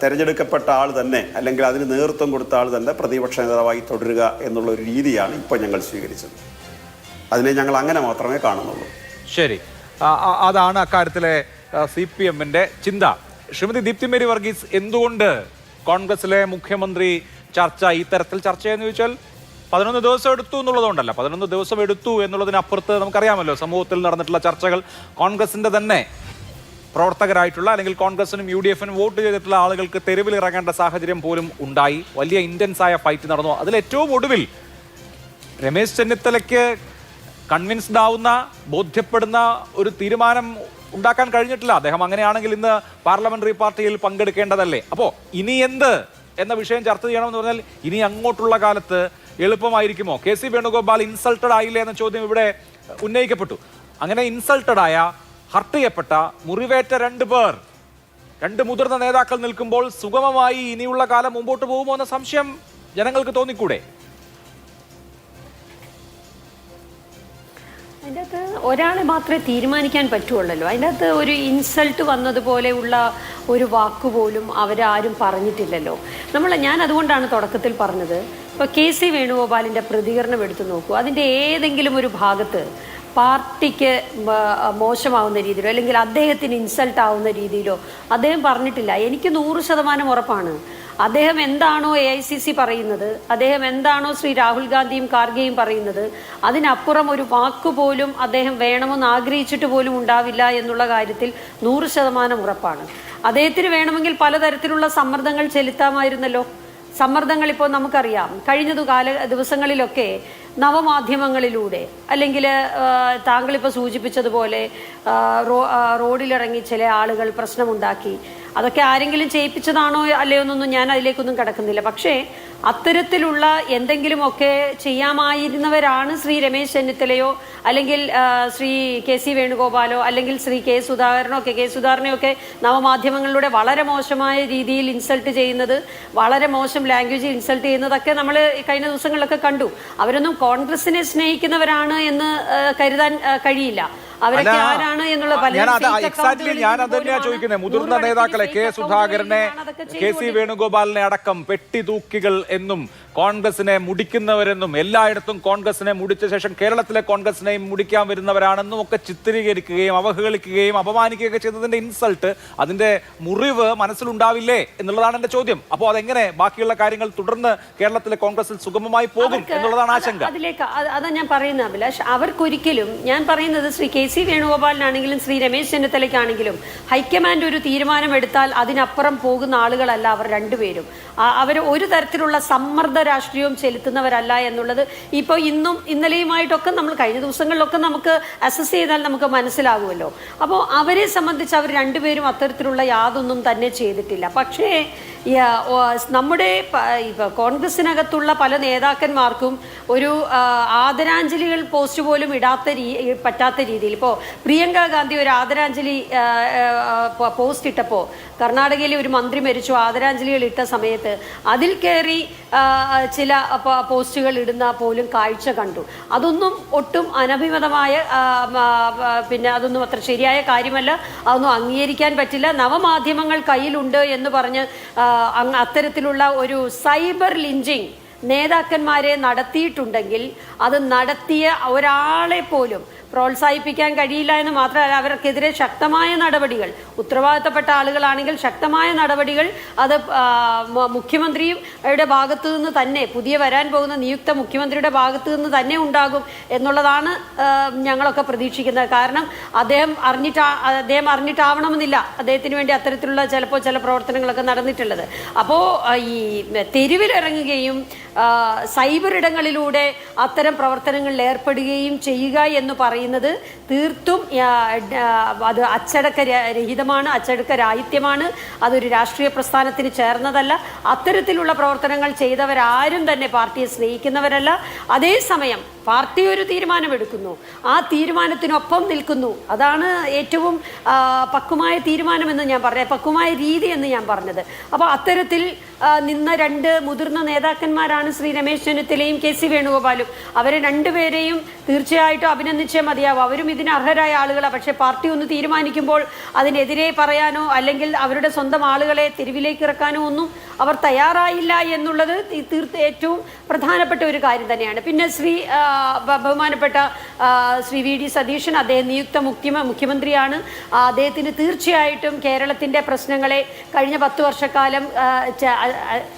തിരഞ്ഞെടുക്കപ്പെട്ട ആൾ തന്നെ, അല്ലെങ്കിൽ അതിന് നേതൃത്വം കൊടുത്ത ആൾ തന്നെ പ്രതിപക്ഷ നേതാവായി തുടരുക എന്നുള്ള ഒരു രീതിയാണ് ഇപ്പോൾ ഞങ്ങൾ സ്വീകരിച്ചത്. അതിനെ ഞങ്ങൾ അങ്ങനെ മാത്രമേ കാണുന്നുള്ളൂ. ശരി, അതാണ് അക്കാര്യത്തിലെ CPM-ന്റെ ചിന്ത. ശ്രീമതി ദീപ്തി മേരി വർഗീസ്, എന്തുകൊണ്ട് കോൺഗ്രസിലെ മുഖ്യമന്ത്രി ചർച്ച ഈ തരത്തിൽ ചർച്ചയെന്ന് ചോദിച്ചാൽ 11 ദിവസം എടുത്തു എന്നുള്ളതുകൊണ്ടല്ല. 11 ദിവസം എടുത്തു എന്നുള്ളതിനപ്പുറത്ത് നമുക്കറിയാമല്ലോ സമൂഹത്തിൽ നടന്നിട്ടുള്ള ചർച്ചകൾ. കോൺഗ്രസിൻ്റെ തന്നെ പ്രവർത്തകരായിട്ടുള്ള, അല്ലെങ്കിൽ കോൺഗ്രസിനും UDF-നും വോട്ട് ചെയ്തിട്ടുള്ള ആളുകൾക്ക് തെരുവിൽ ഇറങ്ങേണ്ട സാഹചര്യം പോലും ഉണ്ടായി. വലിയ ഇൻറ്റൻസായ ഫൈറ്റ് നടന്നു. അതിലേറ്റവും ഒടുവിൽ രമേശ് ചെന്നിത്തലയ്ക്ക് കൺവിൻസ്ഡ് ആവുന്ന, ബോധ്യപ്പെടുന്ന ഒരു തീരുമാനം ഉണ്ടാക്കാൻ കഴിഞ്ഞിട്ടില്ല. അദ്ദേഹം അങ്ങനെയാണെങ്കിൽ ഇന്ന് പാർലമെന്ററി പാർട്ടിയിൽ പങ്കെടുക്കേണ്ടതല്ലേ? അപ്പോൾ ഇനി എന്ത് എന്ന വിഷയം ചർച്ച ചെയ്യണമെന്ന് പറഞ്ഞാൽ ഇനി അങ്ങോട്ടുള്ള കാലത്ത് എളുപ്പമായിരിക്കുമോ? KC വേണുഗോപാൽ ഇൻസൾട്ടഡ് ആയില്ലേ എന്ന ചോദ്യം ഇവിടെ ഉന്നയിക്കപ്പെട്ടു. അങ്ങനെ ഇൻസൾട്ടഡായ, ഹർട്ട് ചെയ്യപ്പെട്ട, മുറിവേറ്റ 2 പേർ, 2 മുതിർന്ന നേതാക്കൾ നിൽക്കുമ്പോൾ സുഗമമായി ഇനിയുള്ള കാലം മുമ്പോട്ട് പോകുമോ എന്ന സംശയം ജനങ്ങൾക്ക് തോന്നിക്കൂടെ? അതിൻ്റെ അകത്ത് ഒരാളെ മാത്രമേ തീരുമാനിക്കാൻ പറ്റുള്ളല്ലോ. അതിൻ്റെ അകത്ത് ഒരു ഇൻസൾട്ട് വന്നതുപോലെയുള്ള ഒരു വാക്കുപോലും അവരാരും പറഞ്ഞിട്ടില്ലല്ലോ. ഞാൻ അതുകൊണ്ടാണ് തുടക്കത്തിൽ പറഞ്ഞത്, ഇപ്പോൾ KC വേണുഗോപാലിൻ്റെ പ്രതികരണം എടുത്തു നോക്കൂ. അതിൻ്റെ ഏതെങ്കിലും ഒരു ഭാഗത്ത് പാർട്ടിക്ക് മോശമാവുന്ന രീതിയിലോ അല്ലെങ്കിൽ അദ്ദേഹത്തിന് ഇൻസൾട്ട് ആവുന്ന രീതിയിലോ അദ്ദേഹം പറഞ്ഞിട്ടില്ല. എനിക്ക് 100% ഉറപ്പാണ്. അദ്ദേഹം എന്താണോ AICC പറയുന്നത്, അദ്ദേഹം എന്താണോ ശ്രീ രാഹുൽ ഗാന്ധിയും ഖാർഗെയും പറയുന്നത്, അതിനപ്പുറം ഒരു വാക്കുപോലും അദ്ദേഹം വേണമെന്ന് ആഗ്രഹിച്ചിട്ട് പോലും ഉണ്ടാവില്ല എന്നുള്ള കാര്യത്തിൽ 100% ഉറപ്പാണ്. അദ്ദേഹത്തിന് വേണമെങ്കിൽ പലതരത്തിലുള്ള സമ്മർദ്ദങ്ങൾ ചെലുത്താമായിരുന്നല്ലോ. സമ്മർദ്ദങ്ങൾ ഇപ്പോൾ നമുക്കറിയാം. കഴിഞ്ഞ ദിവസങ്ങളിലൊക്കെ നവമാധ്യമങ്ങളിലൂടെ, അല്ലെങ്കിൽ താങ്കളിപ്പോൾ സൂചിപ്പിച്ചതുപോലെ റോഡിലിറങ്ങി ചില ആളുകൾ പ്രശ്നമുണ്ടാക്കി. അതൊക്കെ ആരെങ്കിലും ചെയ്യിപ്പിച്ചതാണോ അല്ലയോ എന്നൊന്നും ഞാൻ അതിലേക്കൊന്നും കിടക്കുന്നില്ല. പക്ഷേ അത്തരത്തിലുള്ള എന്തെങ്കിലുമൊക്കെ ചെയ്യാമായിരുന്നവരാണ് ശ്രീ രമേശ് ചെന്നിത്തലയോ അല്ലെങ്കിൽ ശ്രീ KC വേണുഗോപാലോ അല്ലെങ്കിൽ ശ്രീ കെ സുധാകരനെയൊക്കെ നവമാധ്യമങ്ങളിലൂടെ വളരെ മോശമായ രീതിയിൽ ഇൻസൾട്ട് ചെയ്യുന്നത്, വളരെ മോശം ലാംഗ്വേജിൽ ഇൻസൾട്ട് ചെയ്യുന്നതൊക്കെ നമ്മൾ കഴിഞ്ഞ ദിവസങ്ങളിലൊക്കെ കണ്ടു. അവരൊന്നും കോൺഗ്രസിനെ സ്നേഹിക്കുന്നവരാണ് എന്ന് കരുതാൻ കഴിയില്ല. അവരൊക്കെ ആരാണ് എന്നുള്ള ഞാൻ അത് തന്നെയാ ചോദിക്കുന്നത്. മുതിർന്ന നേതാക്കളെ കെ സുധാകരനെ, KC വേണുഗോപാലിനെ അടക്കം പെട്ടിതൂക്കികൾ എന്നും കോൺഗ്രസിനെ മുടിക്കുന്നവരെന്നും എല്ലായിടത്തും കോൺഗ്രസിനെ മുടിച്ച ശേഷം കേരളത്തിലെ കോൺഗ്രസിനെയും മുടിക്കാൻ വരുന്നവരാണെന്നും ഒക്കെ ചിത്രീകരിക്കുകയും അവഹേളിക്കുകയും അപമാനിക്കുകയൊക്കെ ചെയ്തതിന്റെ ഇൻസൾട്ട്, അതിന്റെ മുറിവ് മനസ്സിലുണ്ടാവില്ലേ എന്നുള്ളതാണ് എന്റെ ചോദ്യം. അപ്പോൾ അതെങ്ങനെ ബാക്കിയുള്ള കാര്യങ്ങൾ തുടർന്ന് കേരളത്തിലെ കോൺഗ്രസിൽ സുഗമമായി പോകും എന്നുള്ളതാണ് ആശങ്ക. അതിലേക്ക് അതാ ഞാൻ പറയുന്നത് അഭിലാഷ്. അവർക്കൊരിക്കലും, ഞാൻ പറയുന്നത് ശ്രീ KC വേണുഗോപാലിനാണെങ്കിലും ശ്രീ രമേശ് ചെന്നിത്തലയ്ക്കാണെങ്കിലും ഹൈക്കമാൻഡ് ഒരു തീരുമാനമെടുത്താൽ അതിനപ്പുറം പോകുന്ന ആളുകളല്ല അവർ രണ്ടുപേരും. അവർ ഒരു തരത്തിലുള്ള സമ്മർദ്ദ രാഷ്ട്രീയവും ചെലുത്തുന്നവരല്ല എന്നുള്ളത് ഇപ്പോൾ ഇന്നും ഇന്നലെയുമായിട്ടൊക്കെ നമ്മൾ കഴിഞ്ഞ ദിവസങ്ങളിലൊക്കെ നമുക്ക് അസസ് ചെയ്താൽ നമുക്ക് മനസ്സിലാകുമല്ലോ. അപ്പോൾ അവരെ സംബന്ധിച്ച് അവർ രണ്ടുപേരും അത്തരത്തിലുള്ള യാതൊന്നും തന്നെ ചെയ്തിട്ടില്ല. പക്ഷേ നമ്മുടെ കോൺഗ്രസിനകത്തുള്ള പല നേതാക്കന്മാർക്കും ഒരു ആദരാഞ്ജലികൾ പോസ്റ്റ് പോലും പറ്റാത്ത രീതിയിൽ, ഇപ്പോൾ പ്രിയങ്ക ഗാന്ധി ഒരു ആദരാഞ്ജലി പോസ്റ്റ് ഇട്ടപ്പോൾ കർണാടകയിലെ ഒരു മന്ത്രി മരിച്ചു, ആദരാഞ്ജലികൾ ഇട്ട സമയത്ത് അതിൽ കയറി ചില പോസ്റ്റുകൾ ഇടുന്ന പോലും കാഴ്ച കണ്ടു. അതൊന്നും ഒട്ടും അനഭിമതമായ, പിന്നെ അതൊന്നും അത്ര ശരിയായ കാര്യമല്ല, അതൊന്നും അംഗീകരിക്കാൻ പറ്റില്ല. നവമാധ്യമങ്ങൾ കയ്യിലുണ്ട് എന്ന് പറഞ്ഞ് അത്തരത്തിലുള്ള ഒരു സൈബർ ലിഞ്ചിങ് നേതാക്കന്മാരെ നടത്തിയിട്ടുണ്ടെങ്കിൽ അത് നടത്തിയ ഒരാളെ പോലും പ്രോത്സാഹിപ്പിക്കാൻ കഴിയില്ല എന്ന് മാത്രമല്ല, അവർക്കെതിരെ ശക്തമായ നടപടികൾ, ഉത്തരവാദിത്തപ്പെട്ട ആളുകളാണെങ്കിൽ ശക്തമായ നടപടികൾ അത് മുഖ്യമന്ത്രിയുടെ ഭാഗത്തു നിന്ന് തന്നെ, പുതിയ വരാൻ പോകുന്ന നിയുക്ത മുഖ്യമന്ത്രിയുടെ ഭാഗത്തു നിന്ന് തന്നെ ഉണ്ടാകും എന്നുള്ളതാണ് ഞങ്ങളൊക്കെ പ്രതീക്ഷിക്കുന്നത്. കാരണം അദ്ദേഹം അറിഞ്ഞിട്ടാവണമെന്നില്ല അദ്ദേഹത്തിന് വേണ്ടി അത്തരത്തിലുള്ള ചിലപ്പോൾ ചില പ്രവർത്തനങ്ങളൊക്കെ നടന്നിട്ടുള്ളത്. അപ്പോൾ ഈ തെരുവിലിറങ്ങുകയും സൈബർ ഇടങ്ങളിലൂടെ അത്തരം പ്രവർത്തനങ്ങളിൽ ഏർപ്പെടുകയും ചെയ്യുക എന്ന് പറയുന്നത് തീർത്തും അത് അച്ചടക്കരഹിതമാണ്, അച്ചടക്കരാഹിത്യമാണ്. അതൊരു രാഷ്ട്രീയ പ്രസ്ഥാനത്തിന് ചേർന്നതല്ല. അത്തരത്തിലുള്ള പ്രവർത്തനങ്ങൾ ചെയ്തവരാരും തന്നെ പാർട്ടിയെ സ്നേഹിക്കുന്നവരല്ല. അതേസമയം പാർട്ടി ഒരു തീരുമാനമെടുക്കുന്നു, ആ തീരുമാനത്തിനൊപ്പം നിൽക്കുന്നു. അതാണ് ഏറ്റവും പക്വമായ തീരുമാനമെന്ന് ഞാൻ പറഞ്ഞത്, പക്വമായ രീതി എന്ന് ഞാൻ പറഞ്ഞത്. അപ്പോൾ അത്തരത്തിൽ നിന്ന രണ്ട് മുതിർന്ന നേതാക്കന്മാരാണ് ശ്രീ രമേശ് ചെന്നിത്തലയും KC വേണുഗോപാലും. അവരെ രണ്ടുപേരെയും തീർച്ചയായിട്ടും അഭിനന്ദിച്ചേ മതിയാവും. അവരും ഇതിന് അർഹരായ ആളുകളാണ്. പക്ഷേ പാർട്ടി ഒന്ന് തീരുമാനിക്കുമ്പോൾ അതിനെതിരെ പറയാനോ അല്ലെങ്കിൽ അവരുടെ സ്വന്തം ആളുകളെ തെരുവിലേക്ക് ഇറക്കാനോ ഒന്നും അവർ തയ്യാറായില്ല എന്നുള്ളത് ഏറ്റവും പ്രധാനപ്പെട്ട ഒരു കാര്യം തന്നെയാണ്. പിന്നെ ബഹുമാനപ്പെട്ട ശ്രീ VD സതീശൻ, അദ്ദേഹം നിയുക്ത മുഖ്യമന്ത്രിയാണ്. അദ്ദേഹത്തിന് തീർച്ചയായിട്ടും കേരളത്തിൻ്റെ പ്രശ്നങ്ങളെ കഴിഞ്ഞ 10 വർഷക്കാലം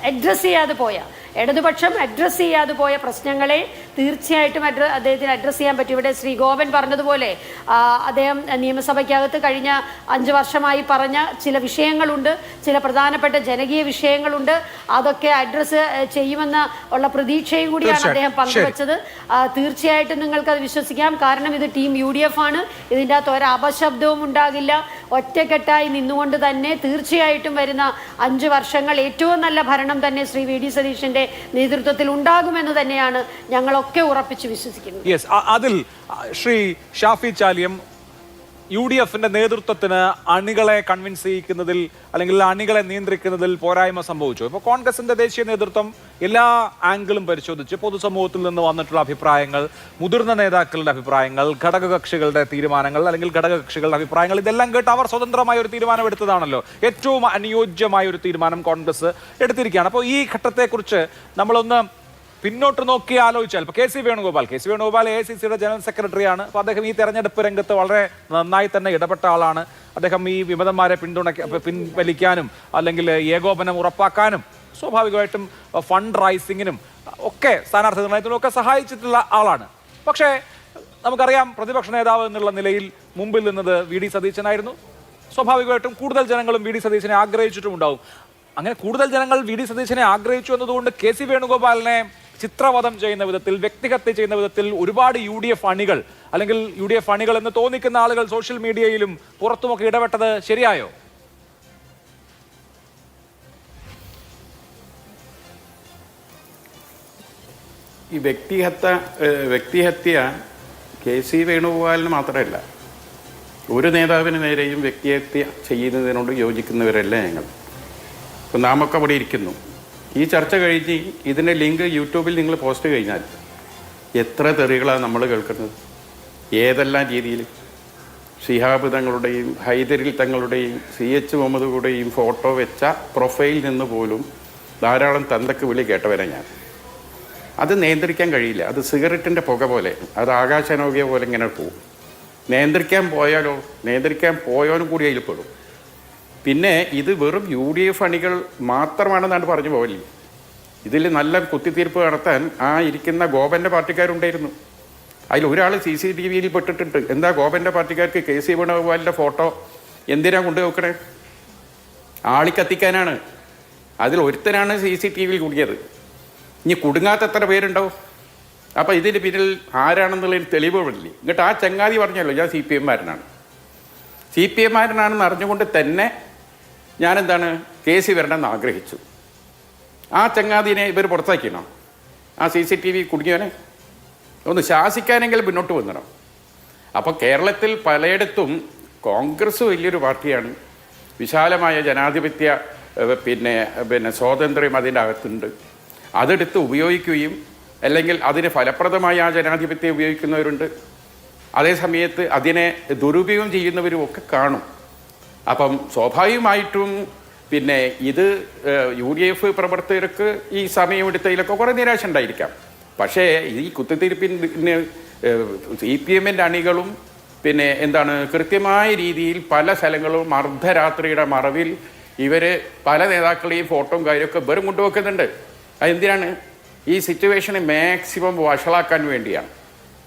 അഡ്രസ്സ് ചെയ്യാതെ പോയ, ഇടതുപക്ഷം അഡ്രസ്സ് ചെയ്യാതെ പോയ പ്രശ്നങ്ങളെ തീർച്ചയായിട്ടും അദ്ദേഹത്തിന് അഡ്രസ്സ് ചെയ്യാൻ പറ്റും. ഇവിടെ ശ്രീ ഗോപൻ പറഞ്ഞതുപോലെ അദ്ദേഹം നിയമസഭയ്ക്കകത്ത് കഴിഞ്ഞ 5 വർഷമായി പറഞ്ഞ ചില വിഷയങ്ങളുണ്ട്, ചില പ്രധാനപ്പെട്ട ജനകീയ വിഷയങ്ങളുണ്ട്. അതൊക്കെ അഡ്രസ്സ് ചെയ്യുമെന്ന ഉള്ള പ്രതീക്ഷയും കൂടിയാണ് അദ്ദേഹം പങ്കുവച്ചത്. തീർച്ചയായിട്ടും നിങ്ങൾക്കത് വിശ്വസിക്കാം. കാരണം ഇത് ടീം UDF ആണ്. ഇതിൻ്റെ അകത്ത് ഒരു അപശബ്ദവും ഉണ്ടാകില്ല. ഒറ്റക്കെട്ടായി നിന്നുകൊണ്ട് തന്നെ തീർച്ചയായിട്ടും വരുന്ന 5 വർഷങ്ങൾ ഏറ്റവും നല്ല ഭരണം തന്നെ ശ്രീ VD സതീശന്റെ നേതൃത്വത്തിൽ ഉണ്ടാകുമെന്ന് തന്നെയാണ് ഞങ്ങളൊക്കെ ഉറപ്പിച്ച് വിശ്വസിക്കുന്നത്. യെസ്, അതിൽ ശ്രീ ഷാഫി ചാലിയം, UDFന്റെ നേതൃത്വത്തിന് അണികളെ കൺവിൻസ് ചെയ്യിക്കുന്നതിൽ അല്ലെങ്കിൽ അണികളെ നിയന്ത്രിക്കുന്നതിൽ പോരായ്മ സംഭവിച്ചു. ഇപ്പോൾ കോൺഗ്രസിന്റെ ദേശീയ നേതൃത്വം എല്ലാ ആംഗിളും പരിശോധിച്ച് പൊതുസമൂഹത്തിൽ നിന്ന് വന്നിട്ടുള്ള അഭിപ്രായങ്ങൾ, മുതിർന്ന നേതാക്കളുടെ അഭിപ്രായങ്ങൾ, ഘടകകക്ഷികളുടെ തീരുമാനങ്ങൾ അല്ലെങ്കിൽ ഘടകകക്ഷികളുടെ അഭിപ്രായങ്ങൾ, ഇതെല്ലാം കേട്ട് അവർ സ്വതന്ത്രമായ ഒരു തീരുമാനം എടുത്തതാണല്ലോ. ഏറ്റവും അനുയോജ്യമായ ഒരു തീരുമാനം കോൺഗ്രസ് എടുത്തിരിക്കുകയാണ്. അപ്പോൾ ഈ ഘട്ടത്തെക്കുറിച്ച് നമ്മളൊന്ന് പിന്നോട്ട് നോക്കി ആലോചിച്ചാൽ, ഇപ്പോൾ KC വേണുഗോപാൽ AICCയുടെ ജനറൽ സെക്രട്ടറിയാണ്. അപ്പോൾ അദ്ദേഹം ഈ തെരഞ്ഞെടുപ്പ് രംഗത്ത് വളരെ നന്നായി തന്നെ ഇടപെട്ട ആളാണ്. അദ്ദേഹം ഈ വിമതന്മാരെ പിൻവലിക്കാനും അല്ലെങ്കിൽ ഏകോപനം ഉറപ്പാക്കാനും സ്വാഭാവികമായിട്ടും ഫണ്ട് റൈസിങ്ങിനും ഒക്കെ സ്ഥാനാർത്ഥി നിർണയത്തിനും ഒക്കെ സഹായിച്ചിട്ടുള്ള ആളാണ്. പക്ഷേ നമുക്കറിയാം, പ്രതിപക്ഷ നേതാവ് എന്നുള്ള നിലയിൽ മുമ്പിൽ നിന്നത് VD സതീശനായിരുന്നു. സ്വാഭാവികമായിട്ടും കൂടുതൽ ജനങ്ങളും VD സതീശനെ ആഗ്രഹിച്ചിട്ടുമുണ്ടാവും. അങ്ങനെ കൂടുതൽ ജനങ്ങൾ VD സതീശനെ ആഗ്രഹിച്ചു എന്നതുകൊണ്ട് KC വേണുഗോപാലിനെ ചിത്രവധം ചെയ്യുന്ന വിധത്തിൽ, വ്യക്തിഹത്യ ചെയ്യുന്ന വിധത്തിൽ ഒരുപാട് UDF അണികൾ അല്ലെങ്കിൽ UDF അണികൾ എന്ന് തോന്നിക്കുന്ന ആളുകൾ സോഷ്യൽ മീഡിയയിലും പുറത്തുമൊക്കെ ഇടപെട്ടത് ശരിയായോ? ഈ വ്യക്തിഹത്യ കെ സി വേണുഗോപാലിന് മാത്രമല്ല, ഒരു നേതാവിന് നേരെയും വ്യക്തിഹത്യ ചെയ്യുന്നതിനോട് യോജിക്കുന്നവരല്ല ഞങ്ങൾ. ഇപ്പം നാമൊക്കെ അവിടെ ഇരിക്കുന്നു. ഈ ചർച്ച കഴിഞ്ഞ് ഇതിൻ്റെ ലിങ്ക് യൂട്യൂബിൽ നിങ്ങൾ പോസ്റ്റ് കഴിഞ്ഞാൽ എത്ര തെറികളാണ് നമ്മൾ കേൾക്കുന്നത്, ഏതെല്ലാം രീതിയിൽ. ശിഹാബ് തങ്ങളുടെയും ഹൈദരിൽ തങ്ങളുടെയും CH മുഹമ്മദുടെയും ഫോട്ടോ വെച്ച പ്രൊഫൈലിൽ നിന്ന് പോലും ധാരാളം തന്തക്ക് വിളി കേട്ടവരെ ഞാൻ. അത് നിയന്ത്രിക്കാൻ കഴിയില്ല. അത് സിഗരറ്റിൻ്റെ പുക പോലെ, അത് ആകാശാനോഗ്യ പോലെ ഇങ്ങനെ പോകും. നിയന്ത്രിക്കാൻ പോയാലും കൂടി അതിൽ പെടും. പിന്നെ ഇത് വെറും UDF അണികൾ മാത്രമാണെന്നാണ് പറഞ്ഞു പോകല്ലേ. ഇതിൽ നല്ല കുത്തിത്തീർപ്പ് നടത്താൻ ഇരിക്കുന്ന ഗോപൻ്റെ പാർട്ടിക്കാരുണ്ടായിരുന്നു. അതിൽ ഒരാൾ CCTVയിൽ പെട്ടിട്ടുണ്ട്. എന്താ ഗോപൻ്റെ പാർട്ടിക്കാർക്ക് KC വേണുഗോപാലിൻ്റെ ഫോട്ടോ എന്തിനാ കൊണ്ടുവെക്കണേ? ആളിക്കത്തിക്കാനാണ്. അതിൽ ഒരുത്തനാണ് CCTVയിൽ കുടുങ്ങിയത്. ഇനി കുടുങ്ങാത്ത എത്ര പേരുണ്ടാവും? അപ്പോൾ ഇതിന് പിന്നിൽ ആരാണെന്നുള്ളതിന് തെളിവുകളില്ലേ? എന്നിട്ട് ആ ചങ്ങാതി പറഞ്ഞല്ലോ ഞാൻ CPM മാരനാണെന്ന് അറിഞ്ഞുകൊണ്ട് തന്നെ ഞാനെന്താണ് കേസ് വരണമെന്ന് ആഗ്രഹിച്ചു. ആ ചങ്ങാതിനെ ഇവർ പുറത്താക്കിയണോ? ആ CCTV കുടുങ്ങിയവനെ ഒന്ന് ശാസിക്കാനെങ്കിലും മുന്നോട്ട് വന്നിടണം. അപ്പോൾ കേരളത്തിൽ പലയിടത്തും കോൺഗ്രസ് വലിയൊരു പാർട്ടിയാണ്. വിശാലമായ ജനാധിപത്യ പിന്നെ സ്വാതന്ത്ര്യം അതിൻ്റെ അകത്തുണ്ട്. അതെടുത്ത് ഉപയോഗിക്കുകയും അല്ലെങ്കിൽ അതിന് ഫലപ്രദമായ ആ ജനാധിപത്യം ഉപയോഗിക്കുന്നവരുണ്ട്. അതേ സമയത്ത് അതിനെ ദുരുപയോഗം ചെയ്യുന്നവരും ഒക്കെ കാണും. അപ്പം സ്വാഭാവികമായിട്ടും പിന്നെ ഇത് UDF പ്രവർത്തകർക്ക് ഈ സമയമെടുത്തതിലൊക്കെ കുറേ നിരാശ ഉണ്ടായിരിക്കാം. പക്ഷേ ഈ കുത്തിത്തിരിപ്പിന് CPM-ൻ്റെ അണികളും പിന്നെ കൃത്യമായ രീതിയിൽ പല സ്ഥലങ്ങളും അർദ്ധരാത്രിയുടെ മറവിൽ ഇവർ പല നേതാക്കളെയും ഫോട്ടോയും കാര്യമൊക്കെ വെറും കൊണ്ടുവെക്കുന്നുണ്ട്. അതെന്തിനാണ്? ഈ സിറ്റുവേഷനെ മാക്സിമം വഷളാക്കാൻ വേണ്ടിയാണ്.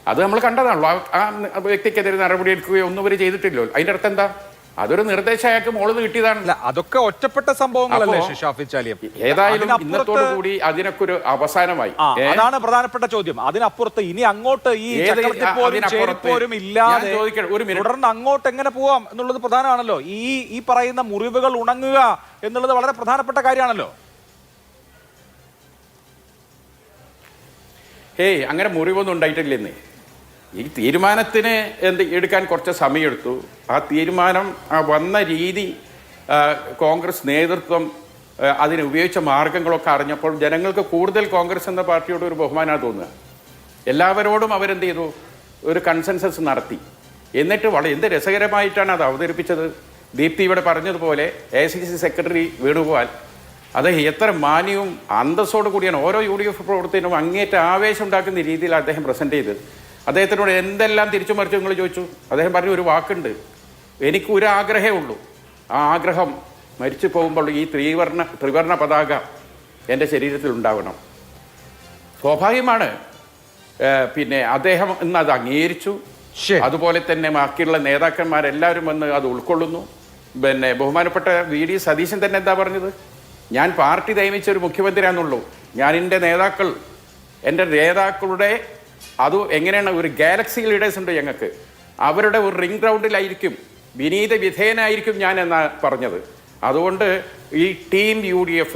അത് നമ്മൾ കണ്ടതാണല്ലോ. ആ വ്യക്തിക്കെതിരെ നടപടിയെടുക്കുകയോ ഒന്നും ഇവർ ചെയ്തിട്ടില്ലോ. അതിൻ്റെ അർത്ഥം എന്താ? അതൊരു നിർദ്ദേശം അയാൾക്ക് മോള് കിട്ടിയതാണ്. അതൊക്കെ ഒറ്റപ്പെട്ട സംഭവങ്ങളല്ലേ? ഏതായാലും ഇന്നത്തോടു കൂടി അതിനൊക്കെ ഒരു അവസാനമായി. അതാണ് പ്രധാനപ്പെട്ട ചോദ്യം. അതിനപ്പുറത്ത് ഇനി അങ്ങോട്ട് ഈ ചേരിപ്പോരും ഇല്ലാതെ തുടർന്ന് അങ്ങോട്ട് എങ്ങനെ പോവാം എന്നുള്ളത് പ്രധാനമാണല്ലോ. ഈ പറയുന്ന മുറിവുകൾ ഉണങ്ങുക എന്നുള്ളത് വളരെ പ്രധാനപ്പെട്ട കാര്യമാണല്ലോ. അങ്ങനെ മുറിവൊന്നും ഉണ്ടായിട്ടില്ലെന്നേ. ഈ തീരുമാനത്തിന് എടുക്കാൻ കുറച്ച് സമയമെടുത്തു. ആ തീരുമാനം വന്ന രീതി കോൺഗ്രസ് നേതൃത്വം അതിന് ഉപയോഗിച്ച മാർഗങ്ങളൊക്കെ അറിഞ്ഞപ്പോൾ ജനങ്ങൾക്ക് കൂടുതൽ കോൺഗ്രസ് എന്ന പാർട്ടിയോട് ഒരു ബഹുമാനമാണ് തോന്നുക. എല്ലാവരോടും അവരെന്ത് ചെയ്തു? ഒരു കൺസെൻസസ് നടത്തി. എന്നിട്ട് എന്ത് രസകരമായിട്ടാണ് അത് അവതരിപ്പിച്ചത്. ദീപ്തി ഇവിടെ പറഞ്ഞതുപോലെ AICC സെക്രട്ടറി വേണുഗോപാൽ അദ്ദേഹം എത്ര മാന്യവും അന്തസ്സോടു കൂടിയാണ് ഓരോ UDF പ്രവർത്തനവും അങ്ങേറ്റ ആവേശം ഉണ്ടാക്കുന്ന രീതിയിൽ അദ്ദേഹം പ്രസൻറ്റ് ചെയ്തത്. അദ്ദേഹത്തിനോട് എന്തെല്ലാം തിരിച്ചു മറിച്ച് നിങ്ങൾ ചോദിച്ചു. അദ്ദേഹം പറഞ്ഞ ഒരു വാക്കുണ്ട്, എനിക്കൊരു ആഗ്രഹമേ ഉള്ളൂ. ആ ആഗ്രഹം മരിച്ചു പോകുമ്പോൾ ഈ ത്രിവർണ്ണ പതാക എൻ്റെ ശരീരത്തിൽ ഉണ്ടാവണം. സ്വാഭാവികമാണ്. പിന്നെ അദ്ദേഹം ഇന്ന് അത് അംഗീകരിച്ചു. അതുപോലെ തന്നെ ബാക്കിയുള്ള നേതാക്കന്മാരെല്ലാവരും വന്ന് അത് ഉൾക്കൊള്ളുന്നു. പിന്നെ ബഹുമാനപ്പെട്ട VD സതീശൻ തന്നെ എന്താ പറഞ്ഞത്? ഞാൻ പാർട്ടി നിയമിച്ച ഒരു മുഖ്യമന്ത്രിയാണെന്നുള്ളൂ. ഞാൻ എൻ്റെ നേതാക്കളുടെ അത് എങ്ങനെയാണ് ഒരു ഗാലക്സി ലീഡേഴ്സ് ഉണ്ട് ഞങ്ങൾക്ക്, അവരുടെ ഒരു റിംഗ് റൗണ്ടിലായിരിക്കും, വിനീത വിധേയനായിരിക്കും ഞാൻ എന്നാണ് പറഞ്ഞത്. അതുകൊണ്ട് ഈ ടീം UDF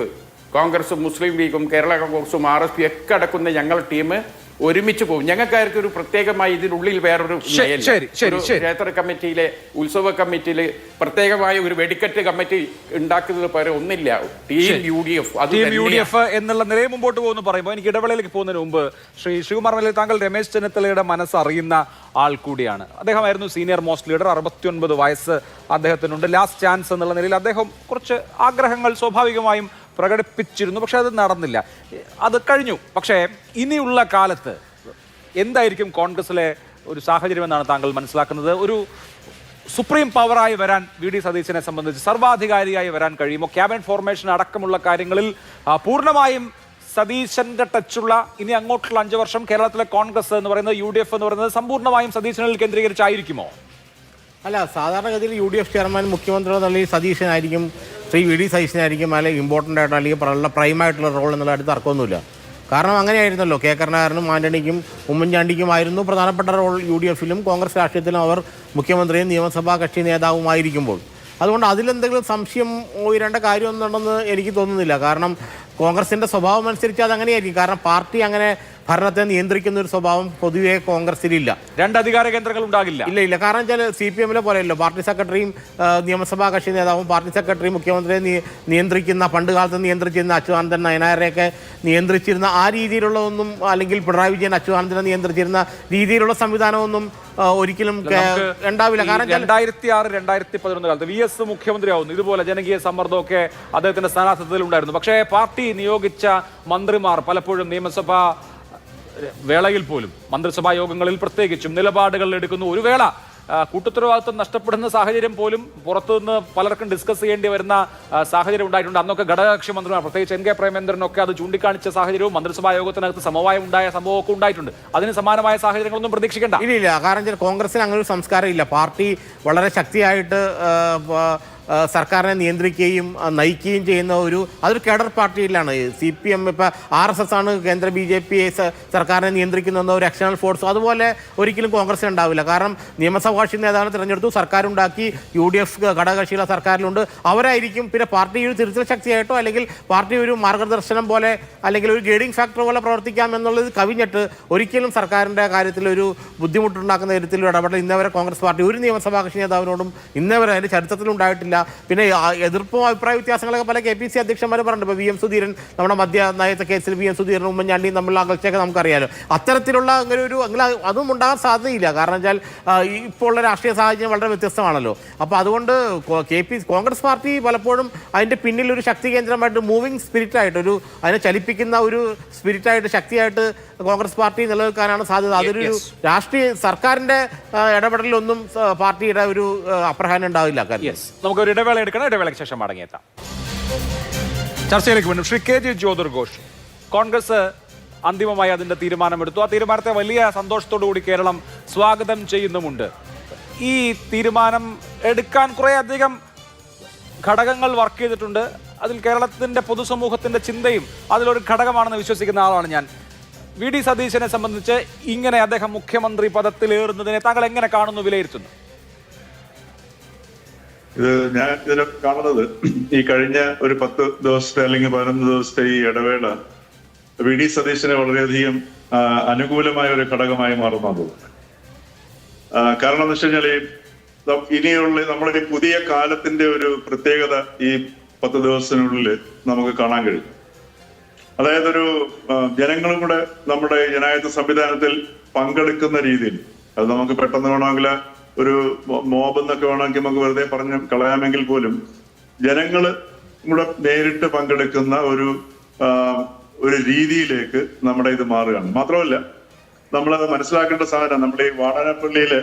കോൺഗ്രസും മുസ്ലിം ലീഗും കേരള കോൺഗ്രസും RSP ഒക്കെ അടക്കുന്ന ഞങ്ങളുടെ ടീം ഒരുമിച്ച് പോകും. ഞങ്ങൾക്കാർക്ക് ഒരു പ്രത്യേകമായി ഇതിനുള്ളിൽ വേറൊരു ക്ഷേത്ര കമ്മിറ്റിയിലെ ഉത്സവ കമ്മിറ്റിയിൽ പ്രത്യേകമായ ഒരു വെടിക്കെട്ട് കമ്മിറ്റി ഉണ്ടാക്കുന്നത് പോലെ ഒന്നില്ല. ടീം UDF എന്നുള്ള നിലയിൽ മുമ്പോട്ട് പോകുന്നു പറയുമ്പോൾ എനിക്ക് ഇടവേളയിലേക്ക് പോകുന്നതിന് മുമ്പ് ശ്രീകുമാർ മലയിൽ താങ്കൾ രമേശ് ചെന്നിത്തലയുടെ മനസ്സറിയുന്ന ആൾ കൂടിയാണ്. അദ്ദേഹമായിരുന്നു സീനിയർ മോസ്റ്റ് ലീഡർ. 69 വയസ്സ് അദ്ദേഹത്തിനുണ്ട്. ലാസ്റ്റ് ചാൻസ് എന്നുള്ള നിലയിൽ അദ്ദേഹം കുറച്ച് ആഗ്രഹങ്ങൾ സ്വാഭാവികമായും പ്രകടിപ്പിച്ചിരുന്നു. പക്ഷെ അത് നടന്നില്ല, അത് കഴിഞ്ഞു. പക്ഷേ ഇനിയുള്ള കാലത്ത് എന്തായിരിക്കും കോൺഗ്രസിലെ ഒരു സാഹചര്യം എന്നാണ് താങ്കൾ മനസ്സിലാക്കുന്നത്? ഒരു സുപ്രീം പവറായി വരാൻ VD സതീശനെ സംബന്ധിച്ച് സർവാധികാരിയായി വരാൻ കഴിയുമോ? ക്യാബിനറ്റ് ഫോർമേഷൻ അടക്കമുള്ള കാര്യങ്ങളിൽ പൂർണ്ണമായും സതീശന്റെ ടച്ചുള്ള ഇനി അങ്ങോട്ടുള്ള 5 വർഷം കേരളത്തിലെ കോൺഗ്രസ് എന്ന് പറയുന്നത് UDF എന്ന് പറയുന്നത് സമ്പൂർണ്ണമായും സതീശനിൽ കേന്ദ്രീകരിച്ചായിരിക്കുമോ? അല്ല, സാധാരണഗതിയിൽ UDF ചെയർമാൻ മുഖ്യമന്ത്രിയുടെ നിലയിൽ സതീശനായിരിക്കും, ശ്രീ VD സതീശനായിരിക്കും അല്ലെങ്കിൽ ഇമ്പോർട്ടൻ്റ് ആയിട്ട് അല്ലെങ്കിൽ പ്രൈമായിട്ടുള്ള റോൾ എന്നുള്ള അടുത്ത് തർക്കമൊന്നുമില്ല. കാരണം അങ്ങനെയായിരുന്നല്ലോ. കെ കരുണാകരനും ആന്റണിക്കും ഉമ്മൻചാണ്ടിക്കുമായിരുന്നു പ്രധാനപ്പെട്ട റോൾ UDF-ലും കോൺഗ്രസ് രാഷ്ട്രീയത്തിലും. അവർ മുഖ്യമന്ത്രിയും നിയമസഭാ കക്ഷി നേതാവുമായിരിക്കുമ്പോൾ അതുകൊണ്ട് അതിലെന്തെങ്കിലും സംശയം ഉയരേണ്ട കാര്യമൊന്നുണ്ടെന്ന് എനിക്ക് തോന്നുന്നില്ല. കാരണം കോൺഗ്രസിൻ്റെ സ്വഭാവം അനുസരിച്ച് അതങ്ങനെയായിരിക്കും. കാരണം പാർട്ടി അങ്ങനെ ഭരണത്തെ നിയന്ത്രിക്കുന്ന ഒരു സ്വഭാവം പൊതുവെ കോൺഗ്രസിലില്ല. 2 അധികാര കേന്ദ്രങ്ങൾ ഉണ്ടാകില്ല. ഇല്ല. കാരണം വെച്ചാൽ CPM പോലെയല്ലോ, പാർട്ടി സെക്രട്ടറിയും നിയമസഭാ കക്ഷി നേതാവും പാർട്ടി സെക്രട്ടറിയും മുഖ്യമന്ത്രിയെ നിയന്ത്രിക്കുന്ന, പണ്ട് കാലത്ത് നിയന്ത്രിച്ചിരുന്ന അച്യുതാനന്ദൻ നയനാരെയൊക്കെ നിയന്ത്രിച്ചിരുന്ന ആ രീതിയിലുള്ള ഒന്നും, അല്ലെങ്കിൽ പിണറായി വിജയൻ അച്യുതാനന്ദനെ നിയന്ത്രിച്ചിരുന്ന രീതിയിലുള്ള സംവിധാനമൊന്നും ഒരിക്കലും ഉണ്ടാവില്ല. കാരണം 2006-2011 കാലത്ത് VS മുഖ്യമന്ത്രിയാവുന്നു, ഇതുപോലെ ജനകീയ സമ്മർദ്ദമൊക്കെ അദ്ദേഹത്തിന്റെ സ്ഥാനാർത്ഥിത്വത്തിൽ ഉണ്ടായിരുന്നു. പക്ഷേ പാർട്ടി നിയോഗിച്ച മന്ത്രിമാർ പലപ്പോഴും നിയമസഭാ വേളയിൽ പോലും, മന്ത്രിസഭാ യോഗങ്ങളിൽ പ്രത്യേകിച്ചും നിലപാടുകൾ എടുക്കുന്നു. ഒരു വേള കൂട്ടുത്തരവാദിത്വം നഷ്ടപ്പെടുന്ന സാഹചര്യം പോലും പുറത്തുനിന്ന് പലർക്കും ഡിസ്കസ് ചെയ്യേണ്ടി വരുന്ന സാഹചര്യം ഉണ്ടായിട്ടുണ്ട്. അന്നൊക്കെ ഘടകകക്ഷി മന്ത്രിമാർ, പ്രത്യേകിച്ച് NK പ്രേമേന്ദ്രനൊക്കെ അത് ചൂണ്ടിക്കാണിച്ച സാഹചര്യവും മന്ത്രിസഭാ യോഗത്തിനകത്ത് സമവായം ഉണ്ടായ സംഭവമൊക്കെ ഉണ്ടായിട്ടുണ്ട്. അതിന് സമാനമായ സാഹചര്യങ്ങളൊന്നും പ്രതീക്ഷിക്കേണ്ട. ഇല്ല. കാരണം കോൺഗ്രസിന് അങ്ങനെ ഒരു സംസ്കാരം ഇല്ല. പാർട്ടി വളരെ ശക്തിയായിട്ട് സർക്കാരിനെ നിയന്ത്രിക്കുകയും നയിക്കുകയും ചെയ്യുന്ന അതൊരു കേഡർ പാർട്ടിയിലാണ്. CPM ഇപ്പോൾ RSS ആണ് കേന്ദ്ര BJP സർക്കാരിനെ നിയന്ത്രിക്കുന്ന ഒരു എക്സ്റ്റേണൽ ഫോഴ്സ്. അതുപോലെ ഒരിക്കലും കോൺഗ്രസിന് ഉണ്ടാവില്ല. കാരണം നിയമസഭാ കക്ഷി നേതാവിനെ തിരഞ്ഞെടുത്തു, സർക്കാരുണ്ടാക്കി, UDF ഘടകകക്ഷികളെ സർക്കാരിലുണ്ട്, അവരായിരിക്കും. പിന്നെ പാർട്ടി ഒരു തിരുത്തൽ ശക്തിയായിട്ടോ അല്ലെങ്കിൽ പാർട്ടി ഒരു മാർഗദർശനം പോലെ അല്ലെങ്കിൽ ഒരു ഗൈഡിങ് ഫാക്ടർ പോലെ പ്രവർത്തിക്കാം എന്നുള്ളത് കവിഞ്ഞിട്ട് ഒരിക്കലും സർക്കാരിൻ്റെ കാര്യത്തിൽ ഒരു ബുദ്ധിമുട്ടുണ്ടാക്കുന്ന തരത്തിൽ ഇടപെടൽ ഇന്നവരെ കോൺഗ്രസ് പാർട്ടി ഒരു നിയമസഭാ കക്ഷി നേതാവിനോടും ഇന്നവരെ അതിൻ്റെ ചരിത്രത്തിലുണ്ടായിട്ടില്ല. പിന്നെ എതിർപ്പും അഭിപ്രായ വ്യത്യാസങ്ങളൊക്കെ പല KPC അധ്യക്ഷന്മാർ പറഞ്ഞിട്ടുണ്ട്. ഇപ്പോൾ VM സുധീരൻ, നമ്മുടെ മദ്യ നയത്തെ കേസിൽ VM സുധീരൻ, ഉമ്മൻചാണ്ടിയും തമ്മിലുള്ള അകൽച്ചയൊക്കെ നമുക്കറിയാലോ. അത്തരത്തിലുള്ള അതും ഉണ്ടാകാൻ സാധ്യതയില്ല. കാരണം വെച്ചാൽ ഇപ്പോൾ ഉള്ള രാഷ്ട്രീയ സാഹചര്യം വളരെ വ്യത്യസ്തമാണല്ലോ. അപ്പോൾ അതുകൊണ്ട് കോൺഗ്രസ് പാർട്ടി പലപ്പോഴും അതിൻ്റെ പിന്നിൽ ഒരു ശക്തി കേന്ദ്രമായിട്ട്, മൂവിങ് സ്പിരിറ്റായിട്ട്, അതിനെ ചലിപ്പിക്കുന്ന ഒരു സ്പിരിറ്റായിട്ട്, ശക്തിയായിട്ട് കോൺഗ്രസ് പാർട്ടി നിലനിൽക്കാനാണ് സാധ്യത. അതൊരു രാഷ്ട്രീയ സർക്കാരിൻ്റെ ഇടപെടലൊന്നും പാർട്ടിയുടെ ഒരു അപ്രഹാരം ഉണ്ടാവില്ല. നമുക്കൊരു ഇടവേള എടുക്കണം. ഇടവേളയ്ക്ക് ശേഷം മടങ്ങിയെത്താം. ചർച്ചയിലേക്ക് വീണ്ടും. ശ്രീ KG ജ്യോതിർ ഘോഷ്, കോൺഗ്രസ് അന്തിമമായി അതിന്റെ തീരുമാനമെടുത്തു. ആ തീരുമാനത്തെ വലിയ സന്തോഷത്തോടു കൂടി കേരളം സ്വാഗതം ചെയ്യുന്നുമുണ്ട്. ഈ തീരുമാനം എടുക്കാൻ കുറേ അധികം ഘടകങ്ങൾ വർക്ക് ചെയ്തിട്ടുണ്ട്. അതിൽ കേരളത്തിന്റെ പൊതുസമൂഹത്തിന്റെ ചിന്തയും അതിലൊരു ഘടകമാണെന്ന് വിശ്വസിക്കുന്ന ആളാണ് ഞാൻ. VD സതീശനെ സംബന്ധിച്ച് ഇങ്ങനെ അദ്ദേഹം മുഖ്യമന്ത്രി പദത്തിലേറുന്നതിനെ താങ്കൾ എങ്ങനെ കാണുന്നു, വിലയിരുത്തുന്നു? ഞാൻ ഇതിനെ കാണുന്നത്, ഈ കഴിഞ്ഞ ഒരു 10 ദിവസത്തെ അല്ലെങ്കിൽ 11 ദിവസത്തെ ഈ ഇടവേള VD സതീശനെ വളരെയധികം അനുകൂലമായ ഒരു ഘടകമായി മാറുന്നത്. കാരണം എന്ന് വെച്ച് കഴിഞ്ഞാൽ ഇനിയുള്ള നമ്മുടെ ഈ പുതിയ കാലത്തിന്റെ ഒരു പ്രത്യേകത ഈ 10 ദിവസത്തിനുള്ളിൽ നമുക്ക് കാണാൻ കഴിയും. അതായത് ജനങ്ങളും കൂടെ നമ്മുടെ ജനാധിപത്യ സംവിധാനത്തിൽ പങ്കെടുക്കുന്ന രീതിയിൽ, അത് നമുക്ക് പെട്ടെന്ന് വേണമെങ്കിൽ ഒരു മോബ് എന്നൊക്കെ വേണമെങ്കിൽ നമുക്ക് വെറുതെ പറഞ്ഞ് കളയാമെങ്കിൽ പോലും ജനങ്ങള് കൂടെ നേരിട്ട് പങ്കെടുക്കുന്ന ഒരു രീതിയിലേക്ക് നമ്മുടെ ഇത് മാറുകയാണ്. മാത്രമല്ല, നമ്മളത് മനസ്സിലാക്കേണ്ട സാധനം, നമ്മുടെ ഈ വാടാനപ്പള്ളിയില്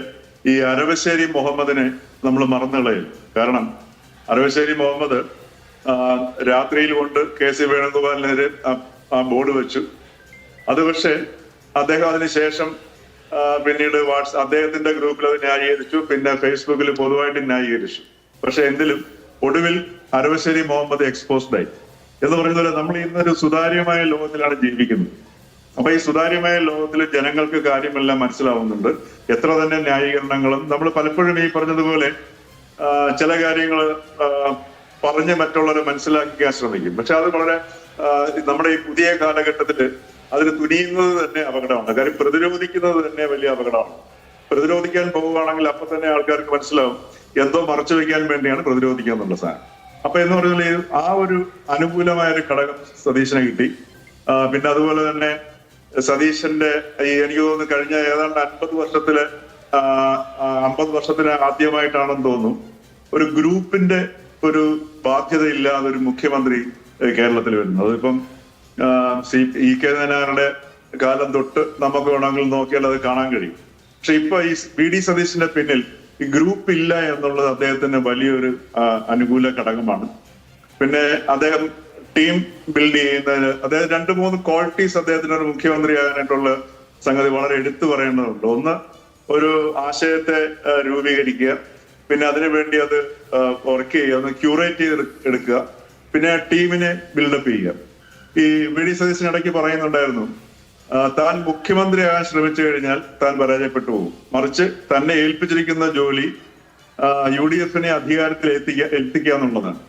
ഈ അരവശ്ശേരി മുഹമ്മദിനെ നമ്മൾ മറന്നുകളയും. കാരണം അരവശ്ശേരി മുഹമ്മദ് രാത്രിയിൽ കൊണ്ട് KC വേണുഗോപാലിനെതിരെ ആ ബോർഡ് വെച്ചു. അത് പക്ഷേ അദ്ദേഹം അതിനുശേഷം പിന്നീട് അദ്ദേഹത്തിന്റെ ഗ്രൂപ്പിൽ അത് ന്യായീകരിച്ചു, പിന്നെ ഫേസ്ബുക്കിൽ പൊതുവായിട്ട് ന്യായീകരിച്ചു. പക്ഷെ എന്തിലും ഒടുവിൽ അരവശ്ശേരി മുഹമ്മദ് എക്സ്പോസ്ഡ് ആയി. എന്ന് പറയുന്നത് നമ്മൾ ഇന്നൊരു സുതാര്യമായ ലോകത്തിലാണ് ജീവിക്കുന്നത്. അപ്പൊ ഈ സുതാര്യമായ ലോകത്തിൽ ജനങ്ങൾക്ക് കാര്യമെല്ലാം മനസ്സിലാവുന്നുണ്ട്. എത്ര തന്നെ ന്യായീകരണങ്ങളും നമ്മൾ പലപ്പോഴും ഈ പറഞ്ഞതുപോലെ ചില കാര്യങ്ങൾ പറഞ്ഞ് മറ്റുള്ളവരെ മനസ്സിലാക്കിക്കാൻ ശ്രമിക്കും. പക്ഷെ അത് വളരെ നമ്മുടെ ഈ പുതിയ കാലഘട്ടത്തില് അതിന് തുനിയുന്നത് തന്നെ അപകടമാണ്. കാര്യം പ്രതിരോധിക്കുന്നത് തന്നെ വലിയ അപകടമാണ്. പ്രതിരോധിക്കാൻ പോവുകയാണെങ്കിൽ അപ്പൊ തന്നെ ആൾക്കാർക്ക് മനസ്സിലാവും എന്തോ മറച്ചു വെക്കാൻ വേണ്ടിയാണ് പ്രതിരോധിക്കുക എന്നുള്ള സാധനം. അപ്പൊ എന്ന് പറഞ്ഞാൽ ആ ഒരു അനുകൂലമായ ഒരു ഘടകം സതീശനെ കിട്ടി. പിന്നെ അതുപോലെ തന്നെ സതീശന്റെ എനിക്ക് തോന്നുന്നു കഴിഞ്ഞ ഏതാണ്ട് 50 വർഷത്തിന് ആദ്യമായിട്ടാണെന്ന് തോന്നുന്നു ഒരു ഗ്രൂപ്പിന്റെ ഒരു ബാധ്യത ഇല്ലാതെ ഒരു മുഖ്യമന്ത്രി കേരളത്തിൽ വരുന്നത്. അതിപ്പം EK നായനാരുടെ കാലം തൊട്ട് നമുക്ക് വേണമെങ്കിൽ നോക്കിയാൽ അത് കാണാൻ കഴിയും. പക്ഷെ ഇപ്പൊ ഈ VD സതീശന്റെ പിന്നിൽ ഈ ഗ്രൂപ്പ് ഇല്ല എന്നുള്ളത് അദ്ദേഹത്തിന് വലിയൊരു അനുകൂല ഘടകമാണ്. പിന്നെ അദ്ദേഹം ടീം ബിൽഡ് ചെയ്യുന്നതിന് അദ്ദേഹം 2-3 ക്വാളിറ്റീസ് അദ്ദേഹത്തിന് ഒരു മുഖ്യമന്ത്രി ആകാനായിട്ടുള്ള സംഗതി വളരെ എടുത്തു പറയേണ്ടതുണ്ട്. ഒന്ന്, ഒരു ആശയത്തെ രൂപീകരിക്കുക, പിന്നെ അതിനുവേണ്ടി അത് വർക്ക് ചെയ്യുക, ഒന്ന് ക്യൂറേറ്റ് ചെയ്ത് എടുക്കുക, പിന്നെ ടീമിനെ ബിൽഡപ്പ് ചെയ്യുക. ഈ VD സതീശൻ ഇടയ്ക്ക് പറയുന്നുണ്ടായിരുന്നു, താൻ മുഖ്യമന്ത്രിയാകാൻ ശ്രമിച്ചു കഴിഞ്ഞാൽ താൻ പരാജയപ്പെട്ടു പോകും, മറിച്ച് തന്നെ ഏൽപ്പിച്ചിരിക്കുന്ന ജോലി UDF-നെ അധികാരത്തിൽ എത്തിക്കുക എന്നുള്ളതാണ്.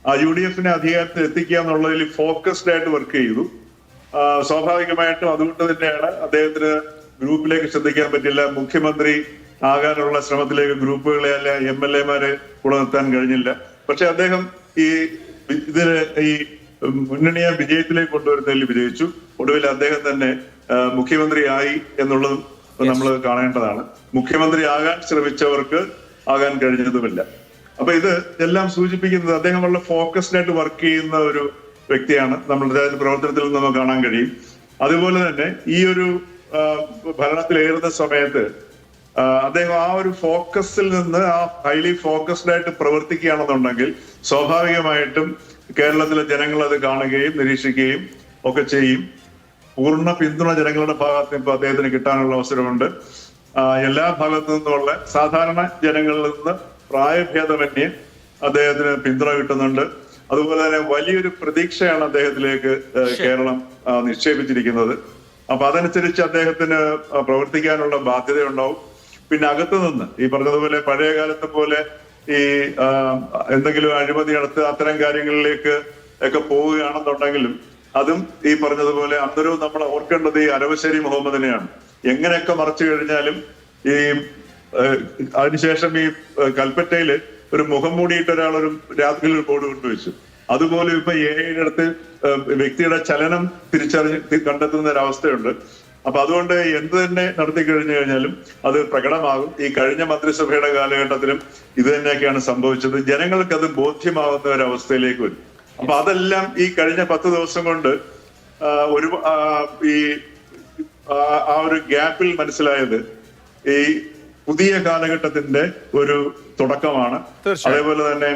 ആ UDF-നെ അധികാരത്തിൽ എത്തിക്കുക എന്നുള്ളതിൽ ഫോക്കസ്ഡ് ആയിട്ട് വർക്ക് ചെയ്തു. സ്വാഭാവികമായിട്ടും അതുകൊണ്ട് തന്നെയാണ് അദ്ദേഹത്തിന് ഗ്രൂപ്പിലേക്ക് ശ്രദ്ധിക്കാൻ പറ്റില്ല. മുഖ്യമന്ത്രി ആകാനുള്ള ശ്രമത്തിലേക്ക് ഗ്രൂപ്പുകളെ അല്ല MLA-മാരെ കൂടെ നിർത്താൻ കഴിഞ്ഞില്ല. പക്ഷെ അദ്ദേഹം ഈ മുന്നണിയെ വിജയത്തിലേക്ക് കൊണ്ടുവരുന്നതിൽ വിജയിച്ചു. ഒടുവിൽ അദ്ദേഹം തന്നെ മുഖ്യമന്ത്രിയായി എന്നുള്ളതും നമ്മൾ കാണേണ്ടതാണ്. മുഖ്യമന്ത്രി ആകാൻ ശ്രമിച്ചവർക്ക് ആകാൻ കഴിഞ്ഞതുമില്ല. അപ്പൊ ഇത് എല്ലാം സൂചിപ്പിക്കുന്നത് അദ്ദേഹം വളരെ ഫോക്കസ്ഡ് ആയിട്ട് വർക്ക് ചെയ്യുന്ന ഒരു വ്യക്തിയാണ്. നമ്മളുടെ പ്രവർത്തനത്തിൽ നിന്ന് നമുക്ക് കാണാൻ കഴിയും. അതുപോലെ തന്നെ ഈ ഒരു ഭരണത്തിലേറുന്ന സമയത്ത് അദ്ദേഹം ആ ഒരു ഫോക്കസിൽ നിന്ന് ആ ഹൈലി ഫോക്കസ്ഡ് ആയിട്ട് പ്രവർത്തിക്കുകയാണെന്നുണ്ടെങ്കിൽ സ്വാഭാവികമായിട്ടും കേരളത്തിലെ ജനങ്ങൾ അത് കാണുകയും നിരീക്ഷിക്കുകയും ഒക്കെ ചെയ്യും. പൂർണ്ണ പിന്തുണ ജനങ്ങളുടെ ഭാഗത്ത് ഇപ്പൊ അദ്ദേഹത്തിന് കിട്ടാനുള്ള അവസരമുണ്ട്. എല്ലാ ഭാഗത്തു നിന്നുള്ള സാധാരണ ജനങ്ങളിൽ നിന്ന് പ്രായഭേദമന്യേ അദ്ദേഹത്തിന് പിന്തുണ കിട്ടുന്നുണ്ട്. അതുപോലെ തന്നെ വലിയൊരു പ്രതീക്ഷയാണ് അദ്ദേഹത്തിലേക്ക് കേരളം നിക്ഷേപിച്ചിരിക്കുന്നത്. അപ്പൊ അതനുസരിച്ച് അദ്ദേഹത്തിന് പ്രവർത്തിക്കാനുള്ള ബാധ്യതയുണ്ടാവും. പിന്നെ അകത്തു നിന്ന് ഈ പറഞ്ഞതുപോലെ പഴയ കാലത്തെ പോലെ ഈ എന്തെങ്കിലും അഴിമതി നടത്തുക അത്തരം കാര്യങ്ങളിലേക്ക് ഒക്കെ പോവുകയാണെന്നുണ്ടെങ്കിലും അതും ഈ പറഞ്ഞതുപോലെ അന്നേരവും നമ്മൾ ഓർക്കേണ്ടത് ഈ അരവശ്ശേരി മുഹമ്മദിനെയാണ്. എങ്ങനെയൊക്കെ മറച്ചു കഴിഞ്ഞാലും ഈ അതിനുശേഷം ഈ കൽപ്പറ്റയില് ഒരു മുഖം മൂടിയിട്ട് ഒരാളൊരു രാത്രിയിൽ ഒരു ബോർഡ് കൊണ്ടുവച്ചു. അതുപോലെ ഇപ്പൊ അടുത്ത് വ്യക്തിയുടെ ചലനം തിരിച്ചറിഞ്ഞ് കണ്ടെത്തുന്ന ഒരു അവസ്ഥയുണ്ട്. അപ്പൊ അതുകൊണ്ട് എന്ത് തന്നെ നടത്തി കഴിഞ്ഞു കഴിഞ്ഞാലും അത് പ്രകടമാകും. ഈ കഴിഞ്ഞ മന്ത്രിസഭയുടെ കാലഘട്ടത്തിലും ഇത് തന്നെയൊക്കെയാണ് സംഭവിച്ചത്. ജനങ്ങൾക്ക് അത് ബോധ്യമാവുന്ന ഒരു അവസ്ഥയിലേക്ക് വരും. അപ്പൊ അതെല്ലാം ഈ കഴിഞ്ഞ 10 ദിവസം കൊണ്ട് ഒരു ആ ഒരു ഗ്യാപ്പിൽ മനസ്സിലായത് ഈ പുതിയ കാലഘട്ടത്തിന്റെ ഒരു തുടക്കമാണ്. അതേപോലെ തന്നെ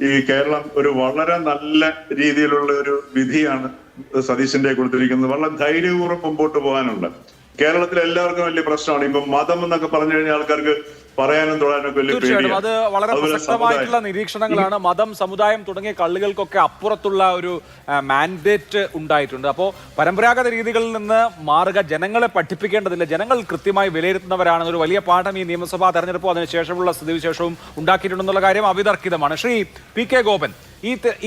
ഈ കേരളം ഒരു വളരെ നല്ല രീതിയിലുള്ള ഒരു വിധിയാണ് സതീശന്റെ കൊടുത്തിരിക്കുന്നത്. വളരെ ധൈര്യപൂർവ്വം മുമ്പോട്ട് പോകാനുള്ള കേരളത്തിൽ എല്ലാവർക്കും വലിയ പ്രശ്നമാണ്. ഇപ്പൊ മതം എന്നൊക്കെ പറഞ്ഞു കഴിഞ്ഞാൽ ആൾക്കാർക്ക് പറയാനും തൊടാനും വലിയ തീർച്ചയായിട്ടും അത് വളരെ പ്രസക്തമായിട്ടുള്ള നിരീക്ഷണങ്ങളാണ്. മതം, സമുദായം തുടങ്ങിയ കള്ളുകൾക്കൊക്കെ അപ്പുറത്തുള്ള ഒരു മാൻഡേറ്റ് ഉണ്ടായിട്ടുണ്ട്. അപ്പോൾ പരമ്പരാഗത രീതികളിൽ നിന്ന് മാറുക, ജനങ്ങളെ പഠിപ്പിക്കേണ്ടതില്ല, ജനങ്ങൾ കൃത്യമായി വിലയിരുത്തുന്നവരാണ്. ഒരു വലിയ പാഠം ഈ നിയമസഭാ തെരഞ്ഞെടുപ്പും അതിനുശേഷമുള്ള സ്ഥിതിവിശേഷവും ഉണ്ടാക്കിയിട്ടുണ്ടെന്നുള്ള കാര്യം അവിതർക്കിതമാണ്. ശ്രീ PK ഗോപൻ,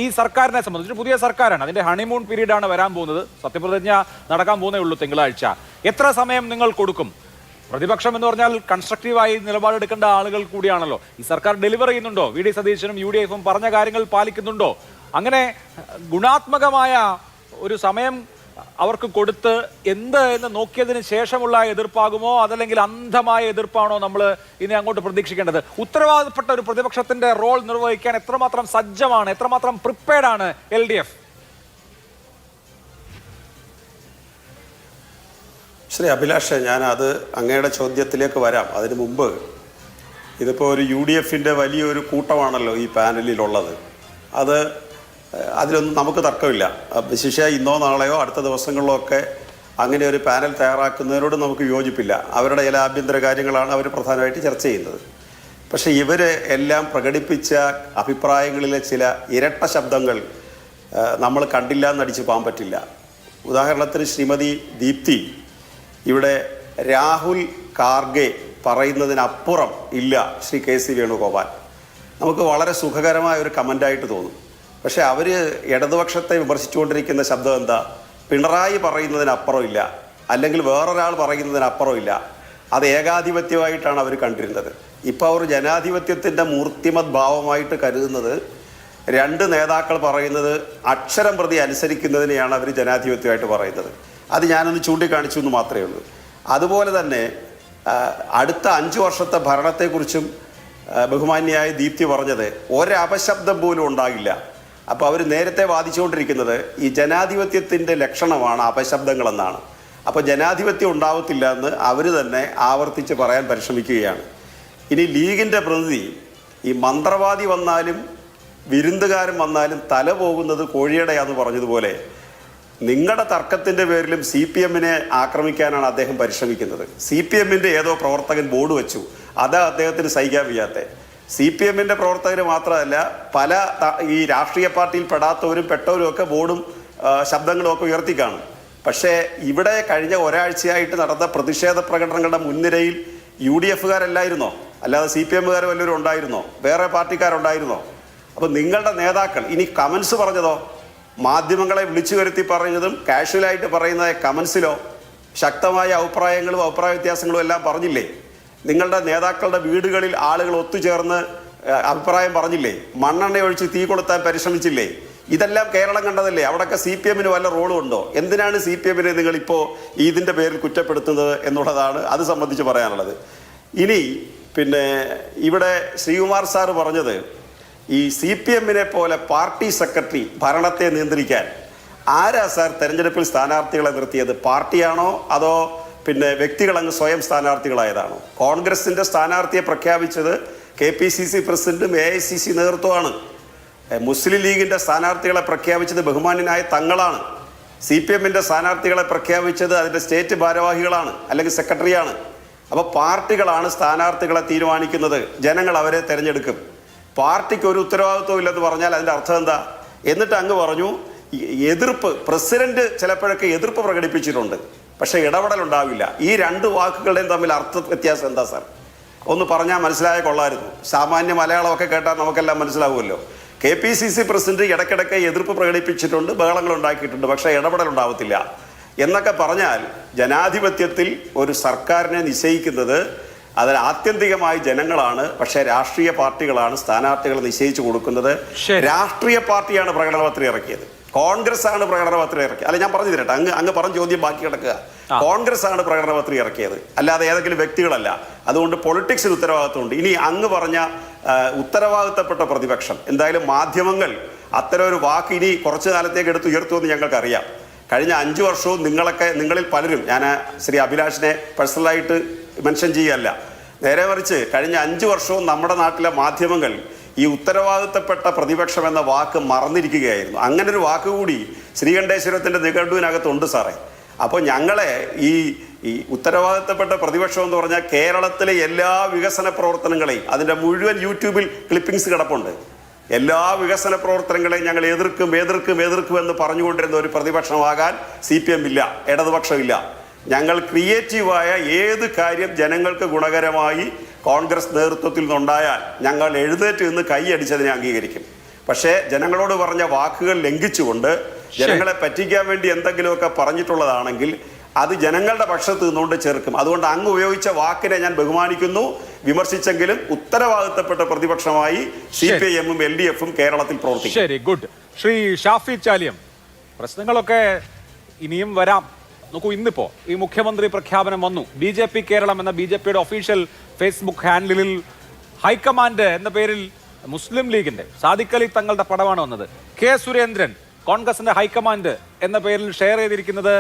ഈ സർക്കാരിനെ സംബന്ധിച്ച് പുതിയ സർക്കാരാണ്, അതിന്റെ ഹണിമൂൺ പീരീഡാണ് വരാൻ പോകുന്നത്. സത്യപ്രതിജ്ഞ നടക്കാൻ പോകുന്നേ ഉള്ളൂ തിങ്കളാഴ്ച. എത്ര സമയം നിങ്ങൾ കൊടുക്കും? പ്രതിപക്ഷം എന്ന് പറഞ്ഞാൽ കൺസ്ട്രക്റ്റീവായി നിലപാടെടുക്കേണ്ട ആളുകൾ കൂടിയാണല്ലോ. ഈ സർക്കാർ ഡെലിവർ ചെയ്യുന്നുണ്ടോ? VD സതീശനും UDF-ഉം പറഞ്ഞ കാര്യങ്ങൾ പാലിക്കുന്നുണ്ടോ? അങ്ങനെ ഗുണാത്മകമായ ഒരു സമയം അവർക്ക് കൊടുത്ത് എന്ത് എന്ന് നോക്കിയതിന് ശേഷമുള്ള എതിർപ്പാകുമോ, അതല്ലെങ്കിൽ അന്ധമായ എതിർപ്പാണോ നമ്മൾ ഇനി അങ്ങോട്ട് പ്രതീക്ഷിക്കേണ്ടത്? ഉത്തരവാദപ്പെട്ട ഒരു പ്രതിപക്ഷത്തിന്റെ റോൾ നിർവഹിക്കാൻ എത്രമാത്രം സജ്ജമാണ്, എത്രമാത്രം പ്രിപ്പയർഡ് ആണ് LDF? ശ്രീ അഭിലാഷ്, ഞാൻ അത് അങ്ങയുടെ ചോദ്യത്തിലേക്ക് വരാം. അതിനു മുമ്പ് ഇതിപ്പോൾ ഒരു UDF-ൻ്റെ വലിയൊരു കൂട്ടമാണല്ലോ ഈ പാനലിലുള്ളത്. അതിലൊന്നും നമുക്ക് തർക്കമില്ല. വിശേഷ ഇന്നോ നാളെയോ അടുത്ത ദിവസങ്ങളിലോ ഒക്കെ അങ്ങനെ ഒരു പാനൽ തയ്യാറാക്കുന്നതിനോട് നമുക്ക് യോജിപ്പില്ല. അവരുടെ ചില ആഭ്യന്തര കാര്യങ്ങളാണ് അവർ പ്രധാനമായിട്ട് ചർച്ച ചെയ്യുന്നത്. പക്ഷേ ഇവർ എല്ലാം പ്രകടിപ്പിച്ച അഭിപ്രായങ്ങളിലെ ചില ഇരട്ട ശബ്ദങ്ങൾ നമ്മൾ കണ്ടില്ല എന്നടിച്ച് പോകാൻ പറ്റില്ല. ഉദാഹരണത്തിന് ശ്രീമതി ദീപ്തി ഇവിടെ രാഹുൽ ഖാർഗെ പറയുന്നതിനപ്പുറം ഇല്ല ശ്രീ KC വേണുഗോപാൽ. നമുക്ക് വളരെ സുഖകരമായ ഒരു കമൻ്റായിട്ട് തോന്നും. പക്ഷേ അവർ ഇടതുപക്ഷത്തെ വിമർശിച്ചുകൊണ്ടിരിക്കുന്ന ശബ്ദം എന്താ? പിണറായി പറയുന്നതിനപ്പുറം ഇല്ല, അല്ലെങ്കിൽ വേറൊരാൾ പറയുന്നതിനപ്പുറം ഇല്ല. അത് ഏകാധിപത്യമായിട്ടാണ് അവർ കണ്ടിരുന്നത്. ഇപ്പോൾ അവർ ജനാധിപത്യത്തിൻ്റെ മൂർത്തിമത് ഭാവമായിട്ട് കരുതുന്നത് 2 നേതാക്കൾ പറയുന്നത് അക്ഷരം പ്രതി അനുസരിക്കുന്നതിനെയാണ് അവർ ജനാധിപത്യമായിട്ട് പറയുന്നത്. അത് ഞാനൊന്ന് ചൂണ്ടിക്കാണിച്ചു എന്ന് മാത്രമേ ഉള്ളൂ. അതുപോലെ തന്നെ അടുത്ത 5 വർഷത്തെ ഭരണത്തെക്കുറിച്ചും ബഹുമാന്യായ ദീപ്തി പറഞ്ഞത് ഒരപശബ്ദം പോലും ഉണ്ടാകില്ല. അപ്പോൾ അവർ നേരത്തെ വാദിച്ചുകൊണ്ടിരിക്കുന്നത് ഈ ജനാധിപത്യത്തിൻ്റെ ലക്ഷണമാണ് അപശബ്ദങ്ങളെന്നാണ്. അപ്പോൾ ജനാധിപത്യം ഉണ്ടാവത്തില്ല എന്ന് അവർ തന്നെ ആവർത്തിച്ച് പറയാൻ പരിശ്രമിക്കുകയാണ്. ഇനി ലീഗിൻ്റെ പ്രതിനിധി ഈ മന്ത്രവാദി വന്നാലും വിരുന്നുകാരൻ വന്നാലും തല പോകുന്നത് കോഴിയുടെയാന്ന് പറഞ്ഞതുപോലെ നിങ്ങളുടെ തർക്കത്തിൻ്റെ പേരിലും CPM-നെ ആക്രമിക്കാനാണ് അദ്ദേഹം പരിശ്രമിക്കുന്നത്. CPM-ൻ്റെ ഏതോ പ്രവർത്തകൻ ബോർഡ് വെച്ചു, അത് അദ്ദേഹത്തിന് സഹിക്കാൻ വയ്യാത്ത. CPM-ൻ്റെ പ്രവർത്തകർ മാത്രമല്ല, പല ഈ രാഷ്ട്രീയ പാർട്ടിയിൽ പെടാത്തവരും പെട്ടവരും ഒക്കെ ബോർഡും ശബ്ദങ്ങളും ഒക്കെ ഉയർത്തി കാണും. പക്ഷേ ഇവിടെ കഴിഞ്ഞ ഒരാഴ്ചയായിട്ട് നടന്ന പ്രതിഷേധ പ്രകടനങ്ങളുടെ മുൻനിരയിൽ UDF-കാരല്ലായിരുന്നോ? അല്ലാതെ CPM-കാർ വല്ലവരും ഉണ്ടായിരുന്നോ? വേറെ പാർട്ടിക്കാരുണ്ടായിരുന്നോ? അപ്പോൾ നിങ്ങളുടെ നേതാക്കൾ ഇനി കമൻസ് പറഞ്ഞതോ? മാധ്യമങ്ങളെ വിളിച്ചു വരുത്തി പറയുന്നതും കാഷ്വലായിട്ട് പറയുന്ന കമൻസിലോ ശക്തമായ അഭിപ്രായങ്ങളും അഭിപ്രായ വ്യത്യാസങ്ങളും എല്ലാം പറഞ്ഞില്ലേ? നിങ്ങളുടെ നേതാക്കളുടെ വീടുകളിൽ ആളുകൾ ഒത്തുചേർന്ന് അഭിപ്രായം പറഞ്ഞില്ലേ? മണ്ണെണ്ണ ഒഴിച്ച് തീ കൊളുത്താൻ പരിശ്രമിച്ചില്ലേ? ഇതെല്ലാം കേരളം കണ്ടതല്ലേ? അവിടെയൊക്കെ CPM-ന് വല്ല റോളും ഉണ്ടോ? എന്തിനാണ് CPM-നെ നിങ്ങളിപ്പോൾ ഇതിൻ്റെ പേരിൽ കുറ്റപ്പെടുത്തുന്നത് എന്നുള്ളതാണ് അത് സംബന്ധിച്ച് പറയാനുള്ളത്. ഇനി പിന്നെ ഇവിടെ ശ്രീകുമാർ സാറ് പറഞ്ഞത് ഈ CPM-നെ പോലെ പാർട്ടി സെക്രട്ടറി ഭരണത്തെ നിയന്ത്രിക്കാൻ ആരാ സാർ തെരഞ്ഞെടുപ്പിൽ സ്ഥാനാർത്ഥികളെ നിർത്തിയത്? പാർട്ടിയാണോ അതോ പിന്നെ വ്യക്തികളങ്ങ് സ്വയം സ്ഥാനാർത്ഥികളായതാണോ? കോൺഗ്രസിൻ്റെ സ്ഥാനാർത്ഥിയെ പ്രഖ്യാപിച്ചത് KPCC പ്രസിഡന്റും AICC നേതൃത്വമാണ്. മുസ്ലിം ലീഗിൻ്റെ സ്ഥാനാർത്ഥികളെ പ്രഖ്യാപിച്ചത് ബഹുമാന്യനായ തങ്ങളാണ്. CPM-ന്റെ സ്ഥാനാർത്ഥികളെ പ്രഖ്യാപിച്ചത് അതിൻ്റെ സ്റ്റേറ്റ് ഭാരവാഹികളാണ്, അല്ലെങ്കിൽ സെക്രട്ടറിയാണ്. അപ്പോൾ പാർട്ടികളാണ് സ്ഥാനാർത്ഥികളെ തീരുമാനിക്കുന്നത്. ജനങ്ങൾ അവരെ തിരഞ്ഞെടുക്കും. പാർട്ടിക്ക് ഒരു ഉത്തരവാദിത്വം ഇല്ലെന്ന് പറഞ്ഞാൽ അതിൻ്റെ അർത്ഥം എന്താ? എന്നിട്ട് അങ്ങ് പറഞ്ഞു എതിർപ്പ്, പ്രസിഡന്റ് ചിലപ്പോഴൊക്കെ എതിർപ്പ് പ്രകടിപ്പിച്ചിട്ടുണ്ട്, പക്ഷേ ഇടപെടലുണ്ടാവില്ല. ഈ രണ്ട് വാക്കുകളുടെയും തമ്മിൽ അർത്ഥ വ്യത്യാസം എന്താ സാർ? ഒന്ന് പറഞ്ഞാൽ മനസ്സിലായ കൊള്ളായിരുന്നു. സാമാന്യ മലയാളമൊക്കെ കേട്ടാൽ നമുക്കെല്ലാം മനസ്സിലാവുമല്ലോ. KPCC പ്രസിഡന്റ് ഇടയ്ക്കിടയ്ക്ക് എതിർപ്പ് പ്രകടിപ്പിച്ചിട്ടുണ്ട്, ബഹളങ്ങൾ ഉണ്ടാക്കിയിട്ടുണ്ട്, പക്ഷേ ഇടപെടലുണ്ടാവത്തില്ല എന്നൊക്കെ പറഞ്ഞാൽ ജനാധിപത്യത്തിൽ ഒരു സർക്കാരിനെ നിശ്ചയിക്കുന്നത് അതിൽ ആത്യന്തികമായി ജനങ്ങളാണ്. പക്ഷേ രാഷ്ട്രീയ പാർട്ടികളാണ് സ്ഥാനാർത്ഥികളെ നിശ്ചയിച്ചു കൊടുക്കുന്നത്. രാഷ്ട്രീയ പാർട്ടിയാണ് പ്രകടനപത്രിക ഇറക്കിയത്, കോൺഗ്രസ് ആണ് പ്രകടനപത്രിക ഇറക്കിയത്. അല്ല, ഞാൻ പറഞ്ഞു തരട്ടെ, അങ്ങ് പറഞ്ഞ ചോദ്യം ബാക്കി കിടക്കുക. കോൺഗ്രസ് ആണ് പ്രകടനപത്രിക ഇറക്കിയത്, അല്ലാതെ ഏതെങ്കിലും വ്യക്തികളല്ല. അതുകൊണ്ട് പൊളിറ്റിക്സിന് ഉത്തരവാദിത്വമുണ്ട്. ഇനി അങ്ങ് പറഞ്ഞ ഉത്തരവാദിത്തപ്പെട്ട പ്രതിപക്ഷം, എന്തായാലും മാധ്യമങ്ങൾ അത്തരം ഒരു വാക്ക് ഇനി കുറച്ചു കാലത്തേക്ക് എടുത്ത് ഉയർത്തുമെന്ന് ഞങ്ങൾക്കറിയാം. കഴിഞ്ഞ 5 വർഷവും നിങ്ങളിൽ പലരും, ഞാൻ ശ്രീ അഭിലാഷിനെ പേഴ്സണലായിട്ട് മെൻഷൻ ചെയ്യല്ല, നേരെ മറിച്ച് കഴിഞ്ഞ 5 വർഷവും നമ്മുടെ നാട്ടിലെ മാധ്യമങ്ങൾ ഈ ഉത്തരവാദിത്തപ്പെട്ട പ്രതിപക്ഷം എന്ന വാക്ക് മറന്നിരിക്കുകയായിരുന്നു. അങ്ങനെ ഒരു വാക്ക് കൂടി ശ്രീകണ്ഠേശ്വരത്തിൻ്റെ നിഘണ്ടുവിനകത്തുണ്ട് സാറേ. അപ്പോൾ ഞങ്ങളെ ഈ ഉത്തരവാദിത്തപ്പെട്ട പ്രതിപക്ഷം എന്ന് പറഞ്ഞാൽ കേരളത്തിലെ എല്ലാ വികസന പ്രവർത്തനങ്ങളെയും, അതിൻ്റെ മുഴുവൻ യൂട്യൂബിൽ ക്ലിപ്പിംഗ്സ് കിടപ്പുണ്ട്, എല്ലാ വികസന പ്രവർത്തനങ്ങളെയും ഞങ്ങൾ എതിർക്കും എന്ന് പറഞ്ഞുകൊണ്ടിരുന്ന ഒരു പ്രതിപക്ഷമാകാൻ CPM ഇല്ല, ഇടതുപക്ഷമില്ല. ഞങ്ങൾ ക്രിയേറ്റീവായ ഏത് കാര്യം ജനങ്ങൾക്ക് ഗുണകരമായി കോൺഗ്രസ് നേതൃത്വത്തിൽ നിന്നുണ്ടായാൽ ഞങ്ങൾ എഴുന്നേറ്റ് നിന്ന് കൈയടിച്ചതിനെ അംഗീകരിക്കും. പക്ഷേ ജനങ്ങളോട് പറഞ്ഞ വാക്കുകൾ ലംഘിച്ചുകൊണ്ട് ജനങ്ങളെ പറ്റിക്കാൻ വേണ്ടി എന്തെങ്കിലുമൊക്കെ പറഞ്ഞിട്ടുള്ളതാണെങ്കിൽ അത് ജനങ്ങളുടെ പക്ഷത്ത് നിന്നുകൊണ്ട് ചേർക്കും. അതുകൊണ്ട് അങ്ങ് ഉപയോഗിച്ച വാക്കിനെ ഞാൻ ബഹുമാനിക്കുന്നു, വിമർശിച്ചെങ്കിലും ഉത്തരവാദിത്തപ്പെട്ട പ്രതിപക്ഷമായി CPIM-ഉം LDF-ഉം കേരളത്തിൽ പ്രവർത്തിക്കും. ശരി, ഗുഡ്. ശ്രീ ഷാഫി ചാലിയം, പ്രശ്നങ്ങളൊക്കെ ഇനിയും വരാം. നോക്കൂ, ഇന്നിപ്പോ ഈ മുഖ്യമന്ത്രി പ്രഖ്യാപനം വന്നു. BJP കേരളം എന്ന BJP-യുടെ ഒഫീഷ്യൽ ഫേസ്ബുക്ക് ഹാൻഡിലിൽ ഹൈക്കമാൻഡ് എന്ന പേരിൽ മുസ്ലിം ലീഗിന്റെ സാദിഖ് അലി തങ്ങളുടെ പടമാണ് വന്നത്. K. സുരേന്ദ്രൻ കോൺഗ്രസിന്റെ ഹൈക്കമാൻഡ് എന്ന പേരിൽ ഷെയർ ചെയ്തിരിക്കുന്നത്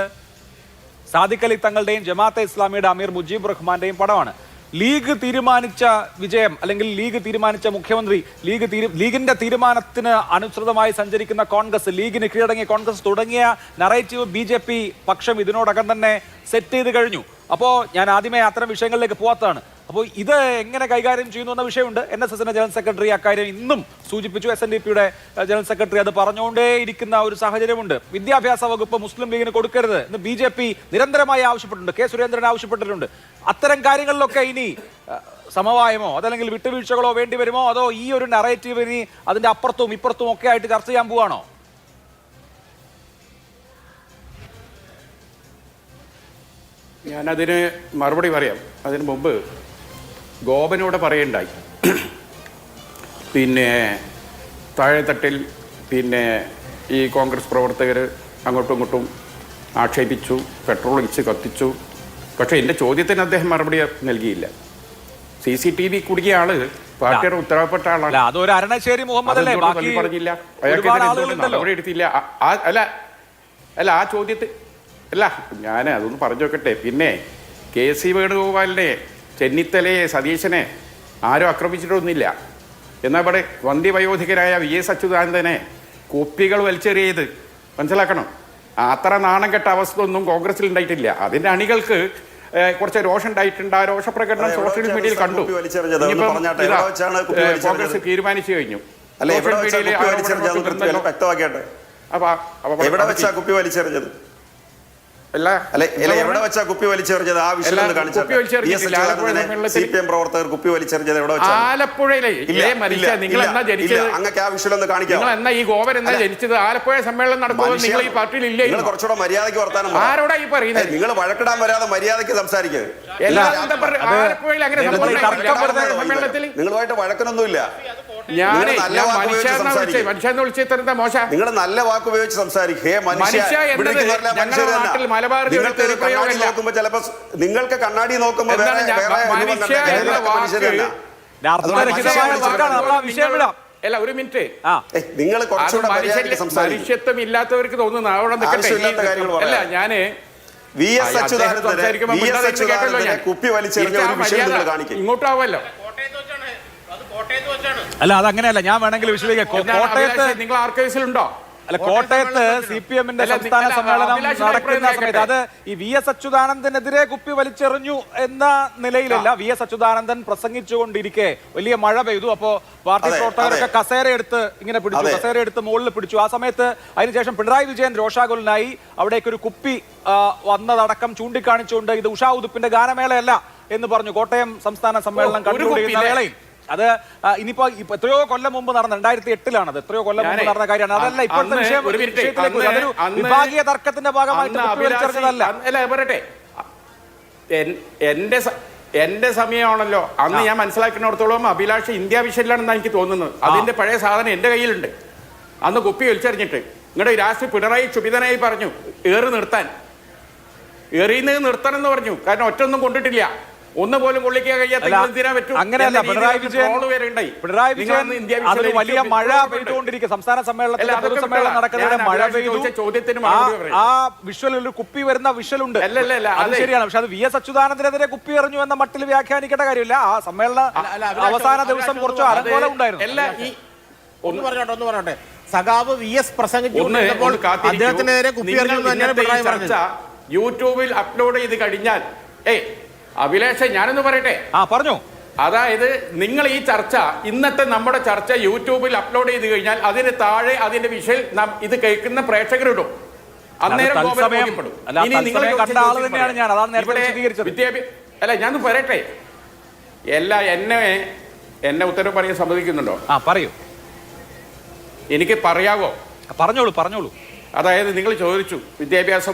സാദിഖ് അലി തങ്ങളുടെയും ജമാഅത്തെ ഇസ്ലാമിയുടെ അമീർ മുജീബ് റഹ്മാന്റെയും പടമാണ്. ലീഗ് തീരുമാനിച്ച വിജയം, അല്ലെങ്കിൽ ലീഗ് തീരുമാനിച്ച മുഖ്യമന്ത്രി, ലീഗിന്റെ തീരുമാനത്തിന് അനുസൃതമായി സഞ്ചരിക്കുന്ന കോൺഗ്രസ്, ലീഗിന് കീഴടങ്ങിയ കോൺഗ്രസ് തുടങ്ങിയ നറേറ്റീവ് BJP പക്ഷം ഇതിനോടകം തന്നെ സെറ്റ് ചെയ്ത് കഴിഞ്ഞു. അപ്പോൾ ഞാൻ ആദ്യമേ അത്തരം വിഷയങ്ങളിലേക്ക് പോവാത്തതാണ്. അപ്പോൾ ഇത് എങ്ങനെ കൈകാര്യം ചെയ്യുന്നു എന്ന വിഷയമുണ്ട്. NSSന്റെ ജനറൽ സെക്രട്ടറി അക്കാര്യം ഇന്നും സൂചിപ്പിച്ചു. SNDP-യുടെ ജനറൽ സെക്രട്ടറി അത് പറഞ്ഞുകൊണ്ടേ ഇരിക്കുന്ന ഒരു സാഹചര്യമുണ്ട്. വിദ്യാഭ്യാസ വകുപ്പ് മുസ്ലിം ലീഗിന് കൊടുക്കരുത് എന്ന് BJP നിരന്തരമായി ആവശ്യപ്പെട്ടിട്ടുണ്ട്. K. സുരേന്ദ്രൻ ആവശ്യപ്പെട്ടിട്ടുണ്ട്. അത്തരം കാര്യങ്ങളിലൊക്കെ ഇനി സമവായമോ അതല്ലെങ്കിൽ വിട്ടുവീഴ്ചകളോ വേണ്ടി വരുമോ, അതോ ഈ ഒരു നറേറ്റീവ് ഇനി അതിന്റെ അപ്പുറത്തും ഇപ്പുറത്തും ഒക്കെ ആയിട്ട് ചർച്ച ചെയ്യാൻ പോവാണോ? ഞാനതിന് മറുപടി പറയാം. അതിന് മുമ്പ് ഗോപനോട് പറയണ്ടായി, പിന്നെ താഴെത്തട്ടിൽ പിന്നെ ഈ കോൺഗ്രസ് പ്രവർത്തകർ അങ്ങോട്ടും ഇങ്ങോട്ടും ആക്ഷേപിച്ചു, പെട്രോൾ ഒഴിച്ച് കത്തിച്ചു. പക്ഷേ എൻ്റെ ചോദ്യത്തിന് അദ്ദേഹം മറുപടി നൽകിയില്ല. CCTV കുടുങ്ങിയ ആള് പാർട്ടിയുടെ ഉത്തരവാദപ്പെട്ട ആളാണ്. അതൊരു അരണശ്ശേരി മുഹമ്മദ് അല്ലേ, പറഞ്ഞില്ല, അയാൾക്ക് നടപടി എടുത്തില്ല. അല്ല ആ ചോദ്യത്തിൽ അല്ല, ഞാൻ അതൊന്ന് പറഞ്ഞു നോക്കട്ടെ. പിന്നെ KC വേണുഗോപാലിനെ, ചെന്നിത്തലയെ, സതീശനെ ആരും ആക്രമിച്ചിട്ടൊന്നുമില്ല. എന്നാൽ ഇവിടെ വന്ധ്യവയോധികരായ VS അച്യുതാനന്ദനെ കുപ്പികൾ വലിച്ചെറിയത് മനസ്സിലാക്കണം. അത്ര നാണം കെട്ട അവസ്ഥ ഒന്നും കോൺഗ്രസിൽ ഉണ്ടായിട്ടില്ല. അതിൻ്റെ അണികൾക്ക് കുറച്ച് രോഷം ഉണ്ടായിട്ടുണ്ട്. ആ രോഷപ്രകടനം സോഷ്യൽ മീഡിയയിൽ കണ്ടു. കോൺഗ്രസ് തീരുമാനിച്ചു കഴിഞ്ഞു. അല്ല എവിടെ വെച്ചാ കുപ്പി വലിച്ചെറിഞ്ഞത്? ആ വിഷയം ഒന്ന് കാണിച്ചാൽ. CPM പ്രവർത്തകർ കുപ്പി വലിച്ചെറിഞ്ഞത് എവിടെ വെച്ചാ? ആലപ്പുഴയിലെ നിങ്ങൾ എന്നാ ജനിച്ചത്? അങ്ങക്ക് ആ വിഷയം ഒന്ന് കാണിക്കാം. നിങ്ങൾ എന്നാ ഈ ഗോവൻ എന്നാ ജനിച്ചത്? ആലപ്പുഴ സമ്മേളനം നടക്കുമ്പോൾ നിങ്ങൾ ഈ പാർട്ടിയിൽ ഇല്ലേ? നിങ്ങൾ കുറച്ചുകൂടെ മര്യാദയ്ക്ക് വർത്താനം. ആരോടാ ഈ പറയുന്നത്? നിങ്ങൾ വഴക്കിടാൻ വരാതെ മര്യാദയ്ക്ക് സംസാരിക്കുക. ആലപ്പുഴയിൽ അങ്ങനെ സമ്മേളനത്തിൽ നിങ്ങളുമായിട്ട് വഴക്കനൊന്നുമില്ല. ഞാൻ മനുഷ്യന്ന് വിളിച്ചെന്താ മോശ? നിങ്ങൾ നല്ല വാക്ക് ഉപയോഗിച്ച് സംസാരിക്കുക. നോക്കുമ്പോ ചിലപ്പോ നിങ്ങൾക്ക് കണ്ണാടി നോക്കുമ്പോ അല്ല ഒരു മിനിറ്റ്, നിങ്ങൾ കുറച്ചുകൂടെ മനുഷ്യത്വം ഇല്ലാത്തവർക്ക് തോന്നുന്നു അല്ല ഞാന് കുപ്പി വലിച്ചെറിഞ്ഞ ഒരു വിഷയം നിങ്ങൾ കാണിക്കും. ഇങ്ങോട്ടാവല്ലോ. അല്ല അതങ്ങനെയല്ല, ഞാൻ വേണമെങ്കിൽ വിശദീകരിക്കാം. കോട്ടയത്ത് നിങ്ങൾ ആർക്കൈവ്സിലുണ്ടോ? അല്ല, കോട്ടയത്ത് CPM-ന്റെ സംസ്ഥാന സമ്മേളനം നടക്കുന്ന സമയത്ത് അത് ഈ VS അച്യുതാനന്ദനെതിരെ കുപ്പി വലിച്ചെറിഞ്ഞു എന്ന നിലയിലല്ല. VS അച്യുതാനന്ദൻ പ്രസംഗിച്ചുകൊണ്ടിരിക്കെ വലിയ മഴ പെയ്തു. അപ്പോ പാർട്ടി പ്രവർത്തകരൊക്കെ കസേര എടുത്ത് ഇങ്ങനെ പിടിച്ചു, കസേര എടുത്ത് മുകളിൽ പിടിച്ചു. ആ സമയത്ത് അതിനുശേഷം പിണറായി വിജയൻ രോഷാകുലനായി അവിടേക്കൊരു കുപ്പി വന്നതടക്കം ചൂണ്ടിക്കാണിച്ചുകൊണ്ട് ഇത് ഉഷാ ഉതുപ്പിന്റെ ഗാനമേളയല്ല എന്ന് പറഞ്ഞു. കോട്ടയം സംസ്ഥാന സമ്മേളനം കൺക്ലൂഡ് ചെയ്യുന്ന വേളയിൽ അത് ഇനിയിപ്പോ എത്രയോ കൊല്ലം മുമ്പ് നടന്ന 2008 അത് എത്രയോ കൊല്ലം മുമ്പ് നടന്ന കാര്യമാണ്. അതല്ല ഇപ്പോഴത്തെ വിഷയത്തിലേക്ക് അതൊരു വിഭാഗീയ തർക്കത്തിന്റെ ഭാഗമായിട്ട് പറയട്ടെ. എന്റെ സമയമാണല്ലോ അന്ന്. ഞാൻ മനസ്സിലാക്കുന്നിടത്തോളം അഭിലാഷ് ഇന്ത്യ വിഷനിലാണെന്നാണ് എനിക്ക് തോന്നുന്നത്. അതിന്റെ പഴയ സാധനം എന്റെ കയ്യിലുണ്ട്. അന്ന് കുപ്പി വലിച്ചെറിഞ്ഞിട്ട് നിങ്ങളുടെ രാഷ്ട്രീയ പിണറായി ക്ഷുഭിതനായി പറഞ്ഞു നിർത്താൻ. എറിയുന്നത് നിർത്തണം എന്ന് പറഞ്ഞു. കാരണം ഒറ്റൊന്നും കൊണ്ടിട്ടില്ല, ഒന്നുപോലും കൊള്ളിക്കാൻ കഴിയാത്ത. അങ്ങനെയല്ല, പിണറായി വിജയൻ അതിന് വലിയ മഴ പെയ്തുകൊണ്ടിരിക്കുക. സംസ്ഥാന സമ്മേളനത്തിൽ പൊതുസമ്മേളനം നടക്കുന്നതിന് മഴ പെയ്തു. ചോദ്യത്തിന് ആ വിഷ്വൽ ഒരു കുപ്പി വരുന്ന വിഷ്വൽ ഉണ്ട്, അത് ശരിയാണ്. പക്ഷെ അത് VS അച്യുതാനന്ദനെതിരെ കുപ്പി എറിഞ്ഞു എന്ന മട്ടിൽ വ്യാഖ്യാനിക്കേണ്ട കാര്യമില്ല. ആ സമ്മേളന അവസാന ദിവസം കുറച്ച് അലങ്കോലം ഉണ്ടായിരുന്നു. ഒന്ന് പറഞ്ഞോട്ടെ, സഖാവ് VS പ്രസംഗിച്ചുകൊണ്ടിരുന്നപ്പോൾ അദ്ദേഹത്തിനെതിരെ കുപ്പി എറിഞ്ഞു തന്നെയാണ് പിണറായി പറഞ്ഞത്. യൂട്യൂബിൽ അപ്ലോഡ് ചെയ്ത് കഴിഞ്ഞാൽ അഭിലാഷ് ഞാനൊന്ന് പറയട്ടെ. പറഞ്ഞു. അതായത് നിങ്ങൾ ഈ ചർച്ച, ഇന്നത്തെ നമ്മുടെ ചർച്ച യൂട്യൂബിൽ അപ്ലോഡ് ചെയ്ത് കഴിഞ്ഞാൽ അതിന് താഴെ അതിന്റെ വിഷയം ഇത് കേൾക്കുന്ന പ്രേക്ഷകരിടും. അന്നേരം അല്ല ഞാനൊന്ന് പറയട്ടെ. എന്നെ ഉത്തരവ് പറയാൻ സമ്മതിക്കുന്നുണ്ടോ? പറയൂ. എനിക്ക് പറയാവോ? പറഞ്ഞോളൂ. അതായത് നിങ്ങൾ ചോദിച്ചു വിദ്യാഭ്യാസ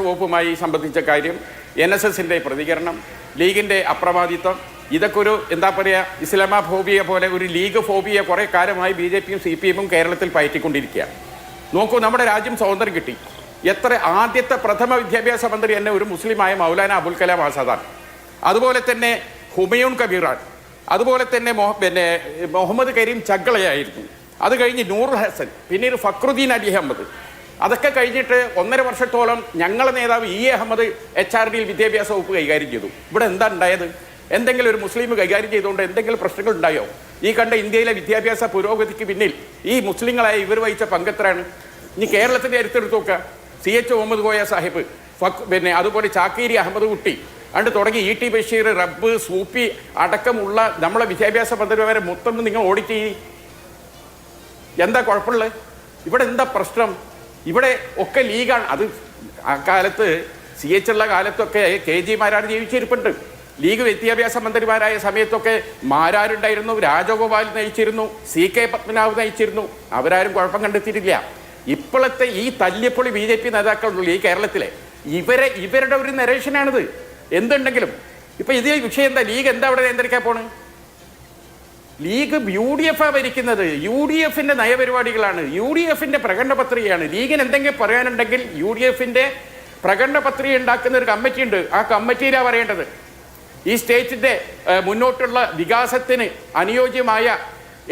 വകുപ്പുമായി സംബന്ധിച്ച കാര്യം, NSSന്റെ പ്രതികരണം, ലീഗിന്റെ അപ്രമാദിത്വം, ഇതൊക്കെ ഒരു എന്താ പറയുക ഇസ്ലാമോഫോബിയ പോലെ ഒരു ലീഗ് ഫോബിയ കുറെ കാലമായി BJPയും CPM-ഉം കേരളത്തിൽ പയറ്റിക്കൊണ്ടിരിക്കുക. നോക്കൂ, നമ്മുടെ രാജ്യം സ്വാതന്ത്ര്യം കിട്ടി. ആദ്യത്തെ പ്രഥമ വിദ്യാഭ്യാസ മന്ത്രി തന്നെ ഒരു മുസ്ലിമായ മൗലാന അബുൽ കലാം ആസാദാണ്. അതുപോലെ തന്നെ ഹുമയൂൺ കബീറാൻ, അതുപോലെ തന്നെ മുഹമ്മദ് കരീം ചഗ്കളയായിരുന്നു. അത് കഴിഞ്ഞ് നൂർ ഹസൻ, പിന്നീട് ഫക്രുദ്ദീൻ അലി അഹമ്മദ്. അതൊക്കെ കഴിഞ്ഞിട്ട് 1.5 വർഷത്തോളം ഞങ്ങളുടെ നേതാവ് E. അഹമ്മദ് HRDയിൽ വിദ്യാഭ്യാസ വകുപ്പ് കൈകാര്യം ചെയ്തു. ഇവിടെ എന്താ ഉണ്ടായത്? എന്തെങ്കിലും ഒരു മുസ്ലിം കൈകാര്യം ചെയ്തുകൊണ്ട് എന്തെങ്കിലും പ്രശ്നങ്ങൾ ഉണ്ടായോ? ഈ കണ്ട ഇന്ത്യയിലെ വിദ്യാഭ്യാസ പുരോഗതിക്ക് പിന്നിൽ ഈ മുസ്ലിങ്ങളായ ഇവർ വഹിച്ച പങ്കെത്രയാണ്? ഇനി കേരളത്തിൻ്റെ അടുത്തെടുത്ത് നോക്കുക. CH മുഹമ്മദ് കോയ സാഹിബ്, അതുപോലെ ചാക്കേരി അഹമ്മദ് കുട്ടി, അണ്ട് തുടങ്ങി E.T. ബഷീർ, റബ്ബ്, സൂപ്പി അടക്കമുള്ള നമ്മളെ വിദ്യാഭ്യാസ മന്ത്രിമാരെ മൊത്തം നിങ്ങൾ ഓഡിറ്റ് ചെയ്യും. എന്താ കുഴപ്പമുള്ളത്? ഇവിടെ എന്താ പ്രശ്നം? ഇവിടെ ഒക്കെ ലീഗാണ്. അത് ആ കാലത്ത് CH ഉള്ള കാലത്തൊക്കെ KG മാരാർ ജീവിച്ചിരിപ്പുണ്ട്. ലീഗ് വിദ്യാഭ്യാസ മന്ത്രിമാരായ സമയത്തൊക്കെ മാരാരുണ്ടായിരുന്നു, രാജഗോപാൽ നയിച്ചിരുന്നു, CK പത്മനാഭ് നയിച്ചിരുന്നു. അവരാരും കുഴപ്പം കണ്ടെത്തിയിട്ടില്ല. ഇപ്പോഴത്തെ ഈ തല്ലിപ്പൊളി BJP നേതാക്കളുള്ളൂ ഈ കേരളത്തിലെ. ഇവരുടെ ഒരു നരേഷനാണിത്. എന്തുണ്ടെങ്കിലും ഇപ്പൊ ഇതേ വിഷയം എന്താ? ലീഗ് എന്താ അവിടെ നിയന്ത്രിക്കാൻ പോണ്? ലീഗ് UDF ഭരിക്കുന്നത്. UDFന്റെ നയപരിപാടികളാണ്, UDFന്റെ പ്രകടന പത്രികയാണ്. ലീഗിന് എന്തെങ്കിലും പറയാനുണ്ടെങ്കിൽ UDFന്റെ പ്രകടന പത്രിക ഉണ്ടാക്കുന്ന ഒരു കമ്മിറ്റി ഉണ്ട്. ആ കമ്മിറ്റിയിലാണ് പറയേണ്ടത്. ഈ സ്റ്റേറ്റിന്റെ മുന്നോട്ടുള്ള വികാസത്തിന് അനുയോജ്യമായ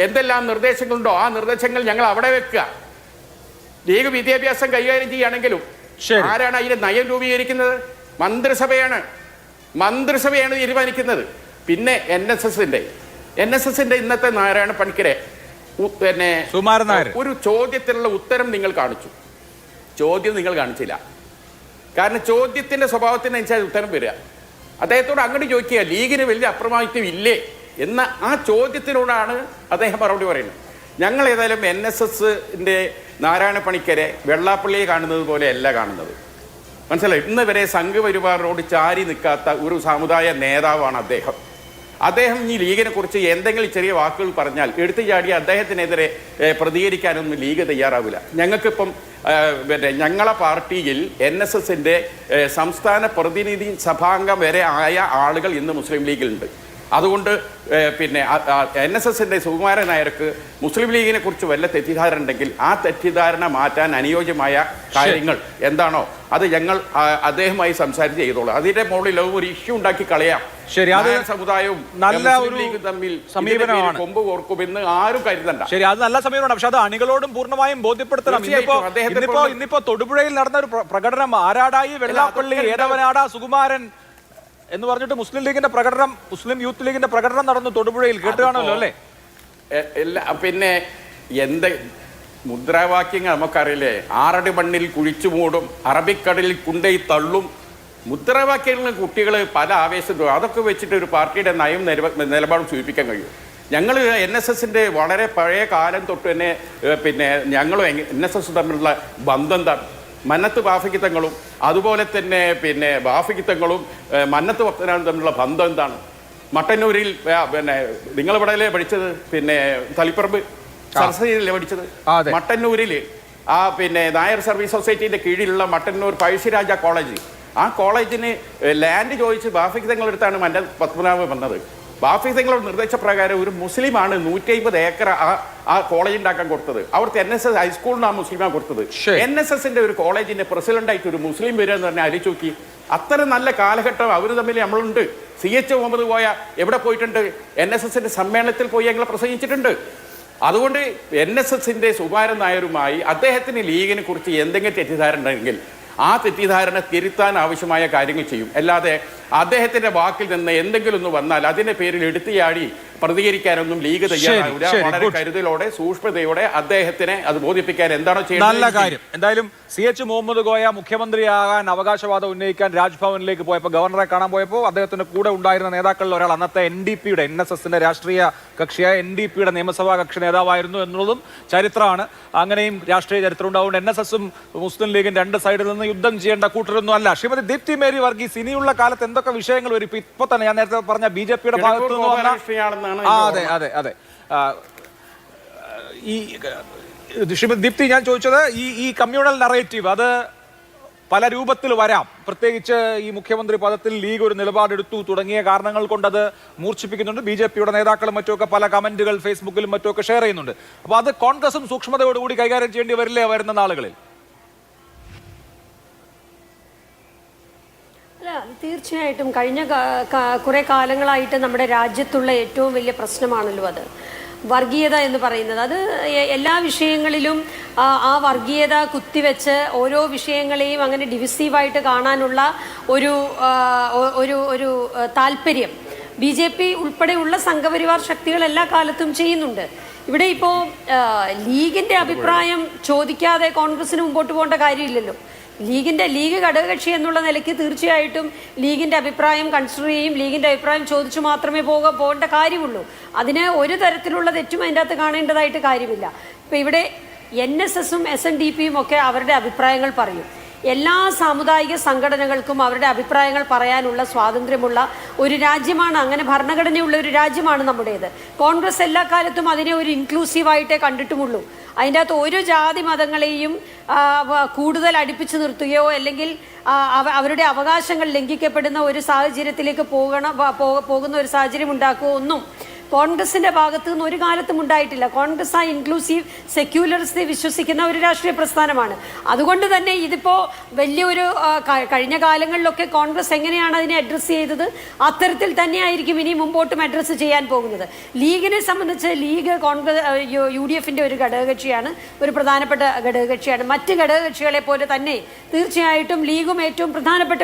എന്തെല്ലാം നിർദ്ദേശങ്ങളുണ്ടോ ആ നിർദ്ദേശങ്ങൾ ഞങ്ങൾ അവിടെ വെക്കുക. ലീഗ് വിദ്യാഭ്യാസം കൈകാര്യം ചെയ്യുകയാണെങ്കിലും ആരാണ് അതിന്റെ നയം രൂപീകരിക്കുന്നത്? മന്ത്രിസഭയാണ് തീരുമാനിക്കുന്നത്. പിന്നെ NSSന്റെ ഇന്നത്തെ നാരായണ പണിക്കരെ ഒരു ചോദ്യത്തിനുള്ള ഉത്തരം നിങ്ങൾ കാണിച്ചു. ചോദ്യം നിങ്ങൾ കാണിച്ചില്ല. കാരണം ചോദ്യത്തിന്റെ സ്വഭാവത്തിനനുസരിച്ച് ഉത്തരം വരിക. അദ്ദേഹത്തോട് അങ്ങോട്ട് ചോദിക്കുക, ലീഗിന് വലിയ അപ്രമാദിത്വം ഇല്ലേ എന്ന ആ ചോദ്യത്തിനോടാണ് അദ്ദേഹം മറുപടി പറയുന്നത്. ഞങ്ങൾ ഏതായാലും NSSന്റെ നാരായണ പണിക്കരെ വെള്ളാപ്പള്ളിയെ കാണുന്നത് പോലെ അല്ല കാണുന്നത്. മനസ്സിലായി? ഇന്ന് വരെ സംഘപരിവാറിനോട് ചാരി നിൽക്കാത്ത ഒരു സമുദായ നേതാവാണ് അദ്ദേഹം. അദ്ദേഹം ഈ ലീഗിനെ കുറിച്ച് എന്തെങ്കിലും ചെറിയ വാക്കുകൾ പറഞ്ഞാൽ എടുത്തു ചാടി അദ്ദേഹത്തിനെതിരെ പ്രതികരിക്കാനൊന്നും ലീഗ് തയ്യാറാവില്ല. ഞങ്ങൾക്കിപ്പം ഞങ്ങളെ പാർട്ടിയിൽ NSSന്റെ സംസ്ഥാന പ്രതിനിധി സഭാംഗം വരെ ആയ ആളുകൾ ഇന്ന് മുസ്ലിം ലീഗിലുണ്ട്. അതുകൊണ്ട് NSSന്റെ സുകുമാരൻ നായർക്ക് മുസ്ലിം ലീഗിനെ കുറിച്ച് വല്ല തെറ്റിദ്ധാരണ ഉണ്ടെങ്കിൽ ആ തെറ്റിദ്ധാരണ മാറ്റാൻ അനുയോജ്യമായ കാര്യങ്ങൾ എന്താണോ അത് ഞങ്ങൾ അദ്ദേഹവുമായി സംസാരിച്ച് ചെയ്തോളൂ. അതിന്റെ മുകളിൽ ഒരു ഇഷ്യൂ ഉണ്ടാക്കി കളയാം. ശരി, അത് സമുദായവും നല്ല മുസ്ലിം ലീഗ് തമ്മിൽ സമീപനമാണ്. കൊമ്പ് കോർക്കുമെന്ന് ആരും കരുതണ്ട. ശരി, അത് നല്ല സമീപനമാണ്. പക്ഷെ അത് അണികളോടും പൂർണ്ണമായും ബോധ്യപ്പെടുത്തണം. ഇന്നിപ്പോ തൊടുപുഴയിൽ നടന്ന ഒരു പ്രകടനം ആരാടായി, വെള്ളാപ്പള്ളി, ഏതവനാട, സുകുമാരൻ എന്ന് പറഞ്ഞിട്ട് മുസ്ലിം ലീഗിന്റെ പ്രകടനം, മുസ്ലിം യൂത്ത് ലീഗിന്റെ പ്രകടനം നടന്നു തൊടുപുഴയിൽ. കേട്ടുകാണല്ലോ അല്ലേ? പിന്നെ എന്ത് മുദ്രാവാക്യങ്ങൾ നമുക്കറിയില്ലേ? 6 അടി മണ്ണിൽ കുഴിച്ചു മൂടും, അറബിക്കടലിൽ കുണ്ടൈ തള്ളും. മുദ്രാവാക്യങ്ങളിൽ കുട്ടികൾ പല ആവേശത്തും അതൊക്കെ വെച്ചിട്ട് ഒരു പാർട്ടിയുടെ നയം നിലപാടും സൂചിപ്പിക്കാൻ കഴിയും. ഞങ്ങൾ NSSന്റെ വളരെ പഴയ കാലം തൊട്ട് തന്നെ ഞങ്ങളും NSS തമ്മിലുള്ള ബന്ധം എന്താണ്? മന്നത്ത് ബാഫിക്കിത്തങ്ങളും അതുപോലെ തന്നെ ബാഫിക്കിത്തങ്ങളും മന്നത്ത് ഭക്തനാളും തമ്മിലുള്ള ബന്ധം എന്താണ്? മട്ടന്നൂരിൽ നിങ്ങളിവിടെയല്ലേ പഠിച്ചത്? തളിപ്പറമ്പ് സരസ്വതിയിലല്ലേ പഠിച്ചത്? മട്ടന്നൂരിൽ ആ നായർ സർവീസ് സൊസൈറ്റിന്റെ കീഴിലുള്ള മട്ടന്നൂർ പഴശ്ശിരാജ കോളേജ്, ആ കോളേജിന് ലാൻഡ് ചോദിച്ച് ബാഫിക്കിത്തങ്ങളെടുത്താണ് മന്ന പത്മനാഭൻ വന്നത്. ബാഫിക്കിത്തങ്ങളുടെ നിർദ്ദേശപ്രകാരം ഒരു മുസ്ലിമാണ് 150 ഏക്കർ ആ കോളേജ് ഉണ്ടാക്കാൻ കൊടുത്തത്. അവിടുത്തെ NSS ഹൈസ്കൂളിന് ആ മുസ്ലിമാണ് കൊടുത്തത്. NSSന്റെ ഒരു കോളേജിന്റെ പ്രസിഡന്റായിട്ട് ഒരു മുസ്ലിം വരിക എന്ന് പറഞ്ഞാൽ ആലോചിച്ച് നോക്കി. അത്ര നല്ല കാലഘട്ടം അവർ തമ്മിൽ നമ്മളുണ്ട്. CH മുഹമ്മദ് പോയ എവിടെ പോയിട്ടുണ്ട്? NSSന്റെ സമ്മേളനത്തിൽ പോയി ഞങ്ങൾ പ്രസംഗിച്ചിട്ടുണ്ട്. അതുകൊണ്ട് NSSന്റെ സുകുമാരൻ നായരുമായി അദ്ദേഹത്തിന് ലീഗിനെ കുറിച്ച് എന്തെങ്കിലും തെറ്റിദ്ധാരണ ഉണ്ടെങ്കിൽ ആ തെറ്റിദ്ധാരണ തിരുത്താൻ ആവശ്യമായ കാര്യങ്ങൾ ചെയ്യും. അല്ലാതെ അദ്ദേഹത്തിന്റെ വാക്കിൽ നിന്ന് എന്തെങ്കിലും ഒന്ന് വന്നാൽ അതിന്റെ പേരിൽ എടുത്തിയാടി പ്രതികരിക്കാനൊന്നും ലീഗ് തയ്യാറാവില്ല. വളരെ കരുതലോടെ സൂക്ഷ്മതയോടെ അദ്ദേഹത്തിനെ അത് ബോധിപ്പിക്കാൻ എന്താണോ ചെയ്യുന്നത്. നല്ല കാര്യം. എന്തായാലും CH മുഹമ്മദ് കോയ മുഖ്യമന്ത്രിയാകാൻ അവകാശവാദം ഉന്നയിക്കാൻ രാജ്ഭവനിലേക്ക് പോയപ്പോൾ, ഗവർണറെ കാണാൻ പോയപ്പോൾ അദ്ദേഹത്തിന്റെ കൂടെ ഉണ്ടായിരുന്ന നേതാക്കളിൽ ഒരാൾ അന്നത്തെ NDPയുടെ NSSന്റെ രാഷ്ട്രീയ കക്ഷിയായ NDPയുടെ നിയമസഭാ കക്ഷി നേതാവായിരുന്നു എന്നുള്ളതും ചരിത്രമാണ്. അങ്ങനെയും രാഷ്ട്രീയ ചരിത്രം ഉണ്ടാവുകൊണ്ട് NSSും മുസ്ലിം ലീഗും രണ്ട് സൈഡിൽ നിന്ന് യുദ്ധം ചെയ്യേണ്ട കൂട്ടരൊന്നും അല്ല. ശ്രീമതി ദീപ്തി മേരി വർഗീസ്, ഇനിയുള്ള കാലത്ത് എന്തൊക്കെ വിഷയങ്ങൾ വരും? ഇപ്പൊ തന്നെ ഞാൻ നേരത്തെ പറഞ്ഞ BJPയുടെ ഭാഗത്തു നിന്ന് വന്ന അതെ ഈ ശ്രീമതി ദീപ്തി, ഞാൻ ചോദിച്ചത് ഈ കമ്മ്യൂണൽ നറേറ്റീവ് അത് പല രൂപത്തിൽ വരാം. പ്രത്യേകിച്ച് ഈ മുഖ്യമന്ത്രി പദത്തിൽ ലീഗ് ഒരു നിലപാടെടുത്തു തുടങ്ങിയ കാരണങ്ങൾ കൊണ്ടത് മൂർച്ഛിപ്പിക്കുന്നുണ്ട്. BJPയുടെ നേതാക്കളും മറ്റുമൊക്കെ പല കമന്റുകൾ ഫേസ്ബുക്കിലും മറ്റുമൊക്കെ ഷെയർ ചെയ്യുന്നുണ്ട്. അപ്പൊ അത് കോൺഗ്രസും സൂക്ഷ്മതയോടുകൂടി കൈകാര്യം ചെയ്യേണ്ടി വരില്ലേ വരുന്ന നാളുകളിൽ? അല്ല, തീർച്ചയായിട്ടും കഴിഞ്ഞ കുറേ കാലങ്ങളായിട്ട് നമ്മുടെ രാജ്യത്തുള്ള ഏറ്റവും വലിയ പ്രശ്നമാണല്ലോ അത്, വർഗീയത എന്ന് പറയുന്നത്. അത് എല്ലാ വിഷയങ്ങളിലും ആ വർഗീയത കുത്തിവെച്ച് ഓരോ വിഷയങ്ങളെയും അങ്ങനെ ഡിവിസീവായിട്ട് കാണാനുള്ള ഒരു താല്പര്യം BJP ഉൾപ്പെടെയുള്ള സംഘപരിവാർ ശക്തികൾ എല്ലാ കാലത്തും ചെയ്യുന്നുണ്ട്. ഇവിടെ ഇപ്പോൾ ലീഗിൻ്റെ അഭിപ്രായം ചോദിക്കാതെ കോൺഗ്രസിന് മുമ്പോട്ട് പോകേണ്ട കാര്യമില്ലല്ലോ. ലീഗ് ഘടകകക്ഷി എന്നുള്ള നിലയ്ക്ക് തീർച്ചയായിട്ടും ലീഗിൻ്റെ അഭിപ്രായം കൺസിഡർ ചെയ്യും. ലീഗിൻ്റെ അഭിപ്രായം ചോദിച്ചു മാത്രമേ പോകേണ്ട കാര്യമുള്ളൂ. അതിന് ഒരു തരത്തിലുള്ള തെറ്റും അതിൻ്റെ അകത്ത് കാണേണ്ടതായിട്ട് കാര്യമില്ല. ഇപ്പം ഇവിടെ NSSും SNDPയും ഒക്കെ അവരുടെ അഭിപ്രായങ്ങൾ പറയും. എല്ലാ സാമുദായിക സംഘടനകൾക്കും അവരുടെ അഭിപ്രായങ്ങൾ പറയാനുള്ള സ്വാതന്ത്ര്യമുള്ള ഒരു രാജ്യമാണ്, അങ്ങനെ ഭരണഘടനയുള്ള ഒരു രാജ്യമാണ് നമ്മുടേത്. കോൺഗ്രസ് എല്ലാ കാലത്തും അതിനെ ഒരു ഇൻക്ലൂസീവായിട്ടേ കണ്ടിട്ടുമുള്ളൂ. അതിൻ്റെ അകത്ത് ഒരു ജാതി മതങ്ങളെയും കൂടുതൽ അടുപ്പിച്ച് നിർത്തുകയോ അല്ലെങ്കിൽ അവരുടെ അവകാശങ്ങൾ ലംഘിക്കപ്പെടുന്ന ഒരു സാഹചര്യത്തിലേക്ക് പോകുന്ന ഒരു സാഹചര്യം ഉണ്ടാക്കുകയോ ഒന്നും കോൺഗ്രസിന്റെ ഭാഗത്തു നിന്ന് ഒരു കാലത്തും ഉണ്ടായിട്ടില്ല. കോൺഗ്രസ് ആ ഇൻക്ലൂസീവ് സെക്യുലറിസത്തെ വിശ്വസിക്കുന്ന ഒരു രാഷ്ട്രീയ പ്രസ്ഥാനമാണ്. അതുകൊണ്ട് തന്നെ ഇതിപ്പോൾ വലിയൊരു കഴിഞ്ഞ കാലങ്ങളിലൊക്കെ കോൺഗ്രസ് എങ്ങനെയാണ് അതിനെ അഡ്രസ്സ് ചെയ്തത്, അത്തരത്തിൽ തന്നെയായിരിക്കും ഇനി മുമ്പോട്ടും അഡ്രസ്സ് ചെയ്യാൻ പോകുന്നത്. ലീഗിനെ സംബന്ധിച്ച് ലീഗ് UDFന്റെ ഒരു ഘടകകക്ഷിയാണ്, ഒരു പ്രധാനപ്പെട്ട ഘടകകക്ഷിയാണ്. മറ്റ് ഘടകകക്ഷികളെ പോലെ തന്നെ തീർച്ചയായിട്ടും ലീഗും ഏറ്റവും പ്രധാനപ്പെട്ട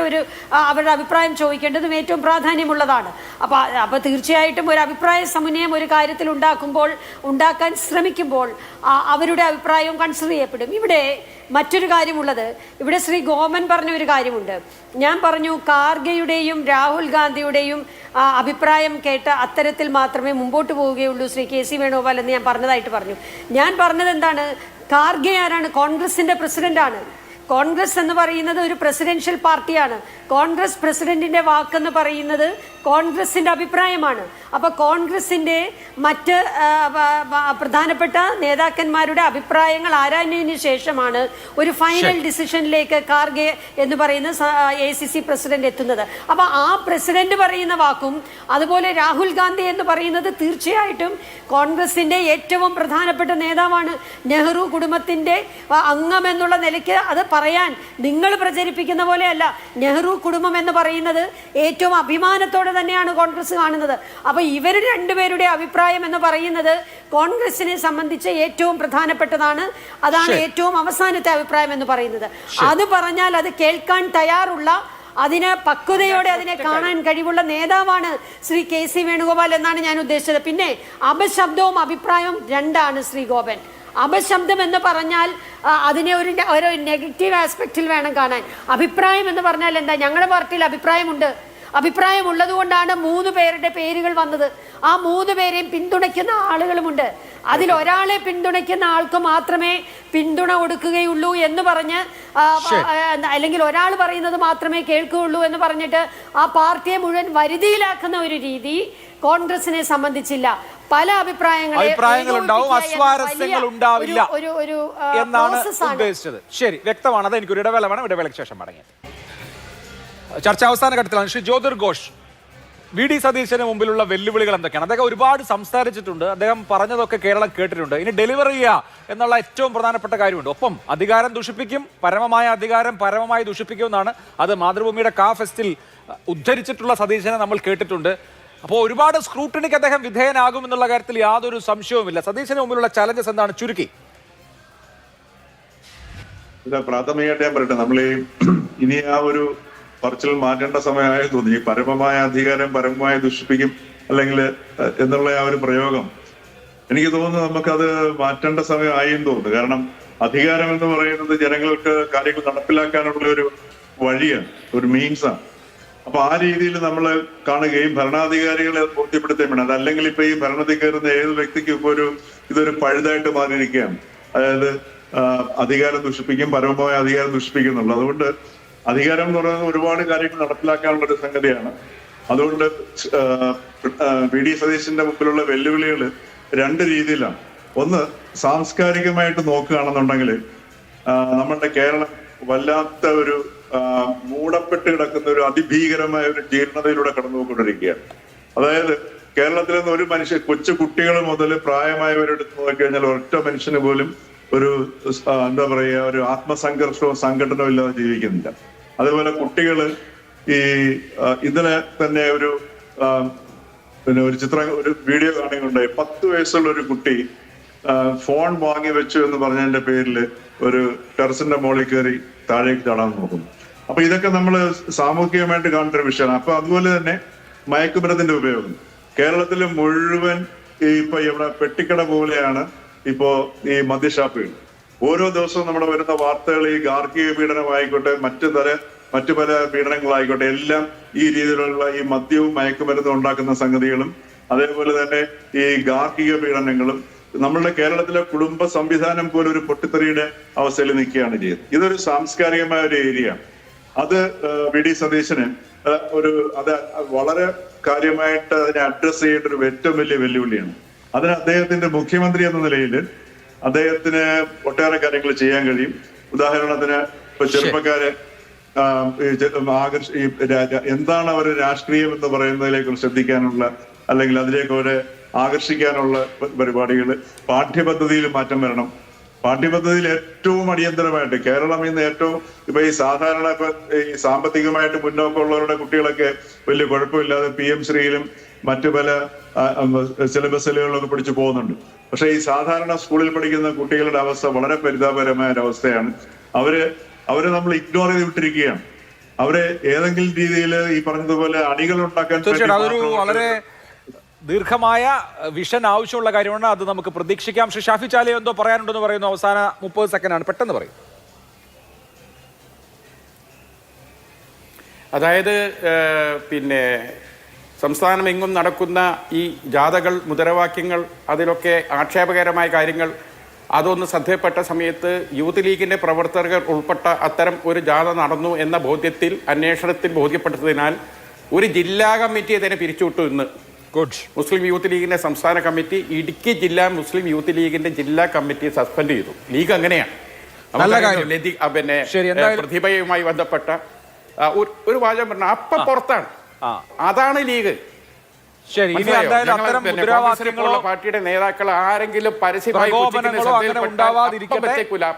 അവരുടെ അഭിപ്രായം ചോദിക്കേണ്ടതും ഏറ്റവും പ്രാധാന്യമുള്ളതാണ്. അപ്പോൾ തീർച്ചയായിട്ടും ഒരു അഭിപ്രായ സമന്വയം ഒരു കാര്യത്തിൽ ഉണ്ടാക്കാൻ ശ്രമിക്കുമ്പോൾ അവരുടെ അഭിപ്രായവും കൺസിഡർ ചെയ്യപ്പെടും. ഇവിടെ മറ്റൊരു കാര്യമുള്ളത്, ഇവിടെ ശ്രീ ഗോമൻ പറഞ്ഞ ഒരു കാര്യമുണ്ട്. ഞാൻ പറഞ്ഞു കാർഗെയുടെയും രാഹുൽ ഗാന്ധിയുടെയും അഭിപ്രായം കേട്ട് അത്തരത്തിൽ മാത്രമേ മുമ്പോട്ട് പോവുകയുള്ളൂ ശ്രീ KC വേണുഗോപാൽ എന്ന് ഞാൻ പറഞ്ഞതായിട്ട് പറഞ്ഞു. ഞാൻ പറഞ്ഞത് എന്താണ്, കാർഗെ ആരാണ്? കോൺഗ്രസിന്റെ പ്രസിഡന്റാണ്. കോൺഗ്രസ് എന്ന് പറയുന്നത് ഒരു പ്രസിഡൻഷ്യൽ പാർട്ടിയാണ്. കോൺഗ്രസ് പ്രസിഡന്റിന്റെ വാക്കെന്ന് പറയുന്നത് കോൺഗ്രസിന്റെ അഭിപ്രായമാണ്. അപ്പോൾ കോൺഗ്രസിന്റെ മറ്റ് പ്രധാനപ്പെട്ട നേതാക്കന്മാരുടെ അഭിപ്രായങ്ങൾ ആരാഞ്ഞതിന് ശേഷമാണ് ഒരു ഫൈനൽ ഡിസിഷനിലേക്ക് ഖാർഗെ എന്ന് പറയുന്ന ACC പ്രസിഡന്റ് എത്തുന്നത്. അപ്പോൾ ആ പ്രസിഡന്റ് പറയുന്ന വാക്കും അതുപോലെ രാഹുൽ ഗാന്ധി എന്ന് പറയുന്നത് തീർച്ചയായിട്ടും കോൺഗ്രസിന്റെ ഏറ്റവും പ്രധാനപ്പെട്ട നേതാവാണ്. നെഹ്റു കുടുംബത്തിന്റെ അംഗം എന്നുള്ള നിലയ്ക്ക് അത് പറയാൻ നിങ്ങൾ പ്രചരിപ്പിക്കുന്ന പോലെയല്ല. നെഹ്റു കുടുംബം എന്ന് പറയുന്നത് ഏറ്റവും അഭിമാനത്തോടെ തന്നെയാണ് കോൺഗ്രസ് കാണുന്നത്. അപ്പോൾ ഇവർ രണ്ടുപേരുടെ അഭിപ്രായം എന്ന് പറയുന്നത് കോൺഗ്രസിനെ സംബന്ധിച്ച് ഏറ്റവും പ്രധാനപ്പെട്ടതാണ്. അതാണ് ഏറ്റവും അവസാനത്തെ അഭിപ്രായം എന്ന് പറയുന്നത്. അത് പറഞ്ഞാൽ അത് കേൾക്കാൻ തയ്യാറുള്ള, അതിന് പക്വതയോടെ അതിനെ കാണാൻ കഴിവുള്ള നേതാവാണ് ശ്രീ KC വേണുഗോപാൽ എന്നാണ് ഞാൻ ഉദ്ദേശിച്ചത്. പിന്നെ അപശബ്ദവും അഭിപ്രായവും രണ്ടാണ് ശ്രീ ഗോപൻ. അപശബ്ദം എന്ന് പറഞ്ഞാൽ അതിനെ ഒരു നെഗറ്റീവ് ആസ്പെക്റ്റിൽ വേണം കാണാൻ. അഭിപ്രായം എന്ന് പറഞ്ഞാൽ എന്താ? ഞങ്ങളുടെ പാർട്ടിയിൽ അഭിപ്രായമുണ്ട്. അഭിപ്രായമുള്ളത് കൊണ്ടാണ് 3 പേരുടെ പേരുകൾ വന്നത്. ആ 3 പേരെയും പിന്തുണയ്ക്കുന്ന ആളുകളുമുണ്ട്. അതിലൊരാളെ പിന്തുണയ്ക്കുന്ന ആൾക്ക് മാത്രമേ പിന്തുണ കൊടുക്കുകയുള്ളൂ എന്ന് പറഞ്ഞ്, അല്ലെങ്കിൽ ഒരാൾ പറയുന്നത് മാത്രമേ കേൾക്കുകയുള്ളൂ എന്ന് പറഞ്ഞിട്ട് ആ പാർട്ടിയെ മുഴുവൻ വരുതിയിലാക്കുന്ന ഒരു രീതി കോൺഗ്രസിനെ സംബന്ധിച്ചില്ല. പല അഭിപ്രായങ്ങളുണ്ടാവും, അസ്വാരസ്യങ്ങൾ ഉണ്ടാവില്ല എന്നാണ് ഉദ്ദേശിച്ചത്. ശരി, വ്യക്തമാണ്. അത് എനിക്കൊരു ഇടവേള വേണം. ഇടവേളയ്ക്ക് ശേഷം മടങ്ങി ചർച്ച അവസാന ഘട്ടത്തിലാണ്. ശ്രീ ജ്യോതിർ ഘോഷ്, VD സതീശന് മുമ്പിലുള്ള വെല്ലുവിളികൾ എന്തൊക്കെയാണ്? അദ്ദേഹം ഒരുപാട് സംസാരിച്ചിട്ടുണ്ട്, അദ്ദേഹം പറഞ്ഞതൊക്കെ കേരളം കേട്ടിട്ടുണ്ട്. ഇനി ഡെലിവർ ചെയ്യുക എന്നുള്ള ഏറ്റവും പ്രധാനപ്പെട്ട കാര്യമുണ്ട്. ഒപ്പം അധികാരം ദുഷിപ്പിക്കും, പരമമായ അധികാരം പരമമായി ദുഷിപ്പിക്കുമെന്നാണ് അത് മാതൃഭൂമിയുടെ ഫെസ്റ്റിൽ ഉദ്ധരിച്ചിട്ടുള്ള സതീശനെ നമ്മൾ കേട്ടിട്ടുണ്ട്. അപ്പോൾ ഒരുപാട് സ്ക്രൂട്ടിനിക്ക് അദ്ദേഹം വിധേയനാകുമെന്നുള്ള കാര്യത്തിൽ യാതൊരു സംശയവുമില്ല. സതീശന് മുമ്പിലുള്ള ചലഞ്ചസ് എന്താണ്? ചുരുക്കി പ്രാഥമികമായിട്ട് ഞാൻ പറയട്ടെ, നമ്മൾ ഇനി ആ ഒരു പറച്ചിൽ മാറ്റേണ്ട സമയമായി തോന്നി. ഈ പരമമായ അധികാരം പരമമായി ദുഷിപ്പിക്കും അല്ലെങ്കിൽ എന്നുള്ള ആ ഒരു പ്രയോഗം എനിക്ക് തോന്നുന്നു നമുക്കത് മാറ്റേണ്ട സമയമായി എന്ന് തോന്നുന്നു. കാരണം അധികാരം എന്ന് പറയുന്നത് ജനങ്ങൾക്ക് കാര്യങ്ങൾ നടപ്പിലാക്കാനുള്ള ഒരു വഴിയാണ്, ഒരു മീൻസാണ്. അപ്പൊ ആ രീതിയിൽ നമ്മൾ കാണുകയും ഭരണാധികാരികളെ ബോധ്യപ്പെടുത്തുകയും വേണം. അതല്ലെങ്കിൽ ഇപ്പൊ ഈ ഭരണത്തിൽ കയറുന്ന ഏത് വ്യക്തിക്കും ഇപ്പൊ ഇതൊരു പഴുതായിട്ട് മാറിയിരിക്കുകയാണ്. അതായത് അധികാരം ദുഷിപ്പിക്കും, പരമമായ അധികാരം ദുഷിപ്പിക്കും എന്നുള്ളത്. അതുകൊണ്ട് അധികാരം എന്ന് പറയുന്നത് ഒരുപാട് കാര്യങ്ങൾ നടപ്പിലാക്കാനുള്ള ഒരു സംഗതിയാണ്. അതുകൊണ്ട് VD സതീശന്റെ മുമ്പിലുള്ള വെല്ലുവിളികൾ 2 രീതിയിലാണ്. ഒന്ന്, സാംസ്കാരികമായിട്ട് നോക്കുകയാണെന്നുണ്ടെങ്കിൽ നമ്മളുടെ കേരളം വല്ലാത്ത ഒരു മൂടപ്പെട്ട് കിടക്കുന്ന ഒരു അതിഭീകരമായ ഒരു ജീർണതയിലൂടെ കടന്നുപോയിക്കൊണ്ടിരിക്കുകയാണ്. അതായത് കേരളത്തിൽ നിന്ന് ഒരു മനുഷ്യൻ, കൊച്ചു കുട്ടികൾ മുതൽ പ്രായമായവരെടുത്ത് നോക്കിക്കഴിഞ്ഞാൽ ഒറ്റ മനുഷ്യന് പോലും ഒരു എന്താ പറയുക, ഒരു ആത്മസംഘർഷവും സംഘടനവും ഇല്ലാതെ ജീവിക്കുന്നില്ല. അതുപോലെ കുട്ടികൾ ഇന്നലെ തന്നെ ഒരു ഒരു വീഡിയോ കാണുകയുണ്ടായി. 10 വയസ്സുള്ള ഒരു കുട്ടി ഫോൺ വാങ്ങി വെച്ചു എന്ന് പറഞ്ഞതിന്റെ പേരിൽ ഒരു ടെറസിന്റെ മുകളിൽ കയറി താഴേക്ക് ചാടാൻ നോക്കുന്നു. അപ്പൊ ഇതൊക്കെ നമ്മൾ സാമൂഹികമായിട്ട് കാണേണ്ട ഒരു വിഷയമാണ്. അപ്പൊ അതുപോലെ തന്നെ മയക്കുമരുന്നിന്റെ ഉപയോഗം കേരളത്തിൽ മുഴുവൻ ഇപ്പൊ ഇവിടെ പെട്ടിക്കട പോലെയാണ് ഇപ്പോ ഈ മദ്യഷാപ്പുകൾ. ഓരോ ദിവസവും നമ്മുടെ വരുന്ന വാർത്തകൾ ഈ ഗാർഹിക പീഡനമായിക്കോട്ടെ, മറ്റു പല പീഡനങ്ങളായിക്കോട്ടെ, എല്ലാം ഈ രീതിയിലുള്ള ഈ മദ്യവും മയക്കുമരുന്നും ഉണ്ടാക്കുന്ന സംഗതികളും അതേപോലെ തന്നെ ഈ ഗാർഹിക പീഡനങ്ങളും നമ്മളുടെ കേരളത്തിലെ കുടുംബ സംവിധാനം പോലെ ഒരു പൊട്ടിത്തെറിയുടെ അവസ്ഥയിൽ നിൽക്കുകയാണ് ചെയ്യുന്നത്. ഇതൊരു സാംസ്കാരികമായ ഒരു ഏരിയ. അത് VD സതീശന് അത് വളരെ കാര്യമായിട്ട് അതിനെ അഡ്രസ് ചെയ്യേണ്ട ഒരു ഏറ്റവും വലിയ വെല്ലുവിളിയാണ്. അതിന് അദ്ദേഹത്തിന്റെ മുഖ്യമന്ത്രി എന്ന നിലയിൽ അദ്ദേഹത്തിന് ഒട്ടേറെ കാര്യങ്ങൾ ചെയ്യാൻ കഴിയും. ഉദാഹരണത്തിന് ഇപ്പൊ ചെറുപ്പക്കാരെ എന്താണ് അവർ രാഷ്ട്രീയം എന്ന് പറയുന്നതിലേക്ക് ശ്രദ്ധിക്കാനുള്ള, അല്ലെങ്കിൽ അതിലേക്ക് അവരെ ആകർഷിക്കാനുള്ള പരിപാടികൾ. പാഠ്യപദ്ധതിയിൽ മാറ്റം വരണം. പാഠ്യപദ്ധതിയിൽ ഏറ്റവും അടിയന്തരമായിട്ട് കേരളം ഇന്ന് ഏറ്റവും ഇപ്പൊ ഈ സാധാരണ ഈ സാമ്പത്തികമായിട്ട് മുന്നോക്കമുള്ളവരുടെ കുട്ടികളൊക്കെ വലിയ കുഴപ്പമില്ലാതെ PM ശ്രീയിലും മറ്റു പല സിലബസിലുകളൊക്കെ പഠിച്ചു പോകുന്നുണ്ട്. പക്ഷെ ഈ സാധാരണ സ്കൂളിൽ പഠിക്കുന്ന കുട്ടികളുടെ അവസ്ഥ വളരെ പരിതാപകരമായ ഒരവസ്ഥയാണ്. അവരെ നമ്മൾ ഇഗ്നോർ ചെയ്ത് വിട്ടിരിക്കുകയാണ്. അവരെ ഏതെങ്കിലും രീതിയിൽ ഈ പറഞ്ഞതുപോലെ അണികൾ ഉണ്ടാക്കാൻ വളരെ ദീർഘമായ വിഷൻ ആവശ്യമുള്ള കാര്യമാണ്. അത് നമുക്ക് പ്രതീക്ഷിക്കാം. ശ്രീ ഷാഫി ചാലി എന്തോ പറയാനുണ്ടെന്ന് പറയുന്നു. അവസാന 30 സെക്കൻഡാണ്, പെട്ടെന്ന് പറയും. അതായത് പിന്നെ സംസ്ഥാനമെങ്ങും നടക്കുന്ന ഈ ജാഥകൾ, മുദ്രാവാക്യങ്ങൾ, അതിലൊക്കെ ആക്ഷേപകരമായ കാര്യങ്ങൾ അതൊന്ന് ശ്രദ്ധയപ്പെട്ട സമയത്ത് യൂത്ത് ലീഗിൻ്റെ പ്രവർത്തകർ ഉൾപ്പെട്ട അത്തരം ഒരു ജാഥ നടന്നു എന്ന ബോധ്യത്തിൽ അന്വേഷണത്തിൽ ബോധ്യപ്പെട്ടതിനാൽ ഒരു ജില്ലാ കമ്മിറ്റിയെ തന്നെ പിരിച്ചുവിട്ടു ഇന്ന്. ഗുഡ്. മുസ്ലിം യൂത്ത് ലീഗിൻ്റെ സംസ്ഥാന കമ്മിറ്റി ഇടുക്കി ജില്ലാ മുസ്ലിം യൂത്ത് ലീഗിൻ്റെ ജില്ലാ കമ്മിറ്റിയെ സസ്പെൻഡ് ചെയ്തു. ലീഗ് അങ്ങനെയാണ്. നല്ല കാര്യം. പിന്നെ ശരി, എന്തായാലും പ്രതിഭയുമായി ബന്ധപ്പെട്ട ഒരു വാചകം പറഞ്ഞ അപ്പം പുറത്താണ്. അതാണ് ലീഗ്. ശരി, ഇനി എന്തായാലും അത്തരം മുദ്രാവാക്യങ്ങളോ പാർട്ടിയുടെ നേതാക്കൾ ആരെങ്കിലും പരസ്യമായി പ്രകോപനങ്ങളോ അങ്ങനെ ഉണ്ടാവാതിരിക്കട്ടെ.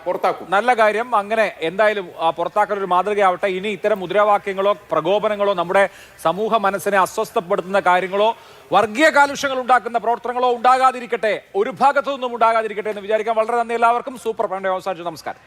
പുറത്താക്കും. നല്ല കാര്യം. അങ്ങനെ എന്തായാലും പുറത്താക്കൽ ഒരു മാതൃകയാവട്ടെ. ഇനി ഇത്തരം മുദ്രാവാക്യങ്ങളോ പ്രകോപനങ്ങളോ നമ്മുടെ സമൂഹ മനസ്സിനെ അസ്വസ്ഥപ്പെടുത്തുന്ന കാര്യങ്ങളോ വർഗീയ കാലുഷ്യങ്ങൾ ഉണ്ടാക്കുന്ന പ്രവർത്തനങ്ങളോ ഉണ്ടാകാതിരിക്കട്ടെ, ഒരു ഭാഗത്തു നിന്നും ഉണ്ടാകാതിരിക്കട്ടെ എന്ന് വിചാരിക്കാൻ വളരെ നന്ദി എല്ലാവർക്കും. സൂപ്പർ പ്രേമയുടെ അവസാനിച്ചു. നമസ്കാരം.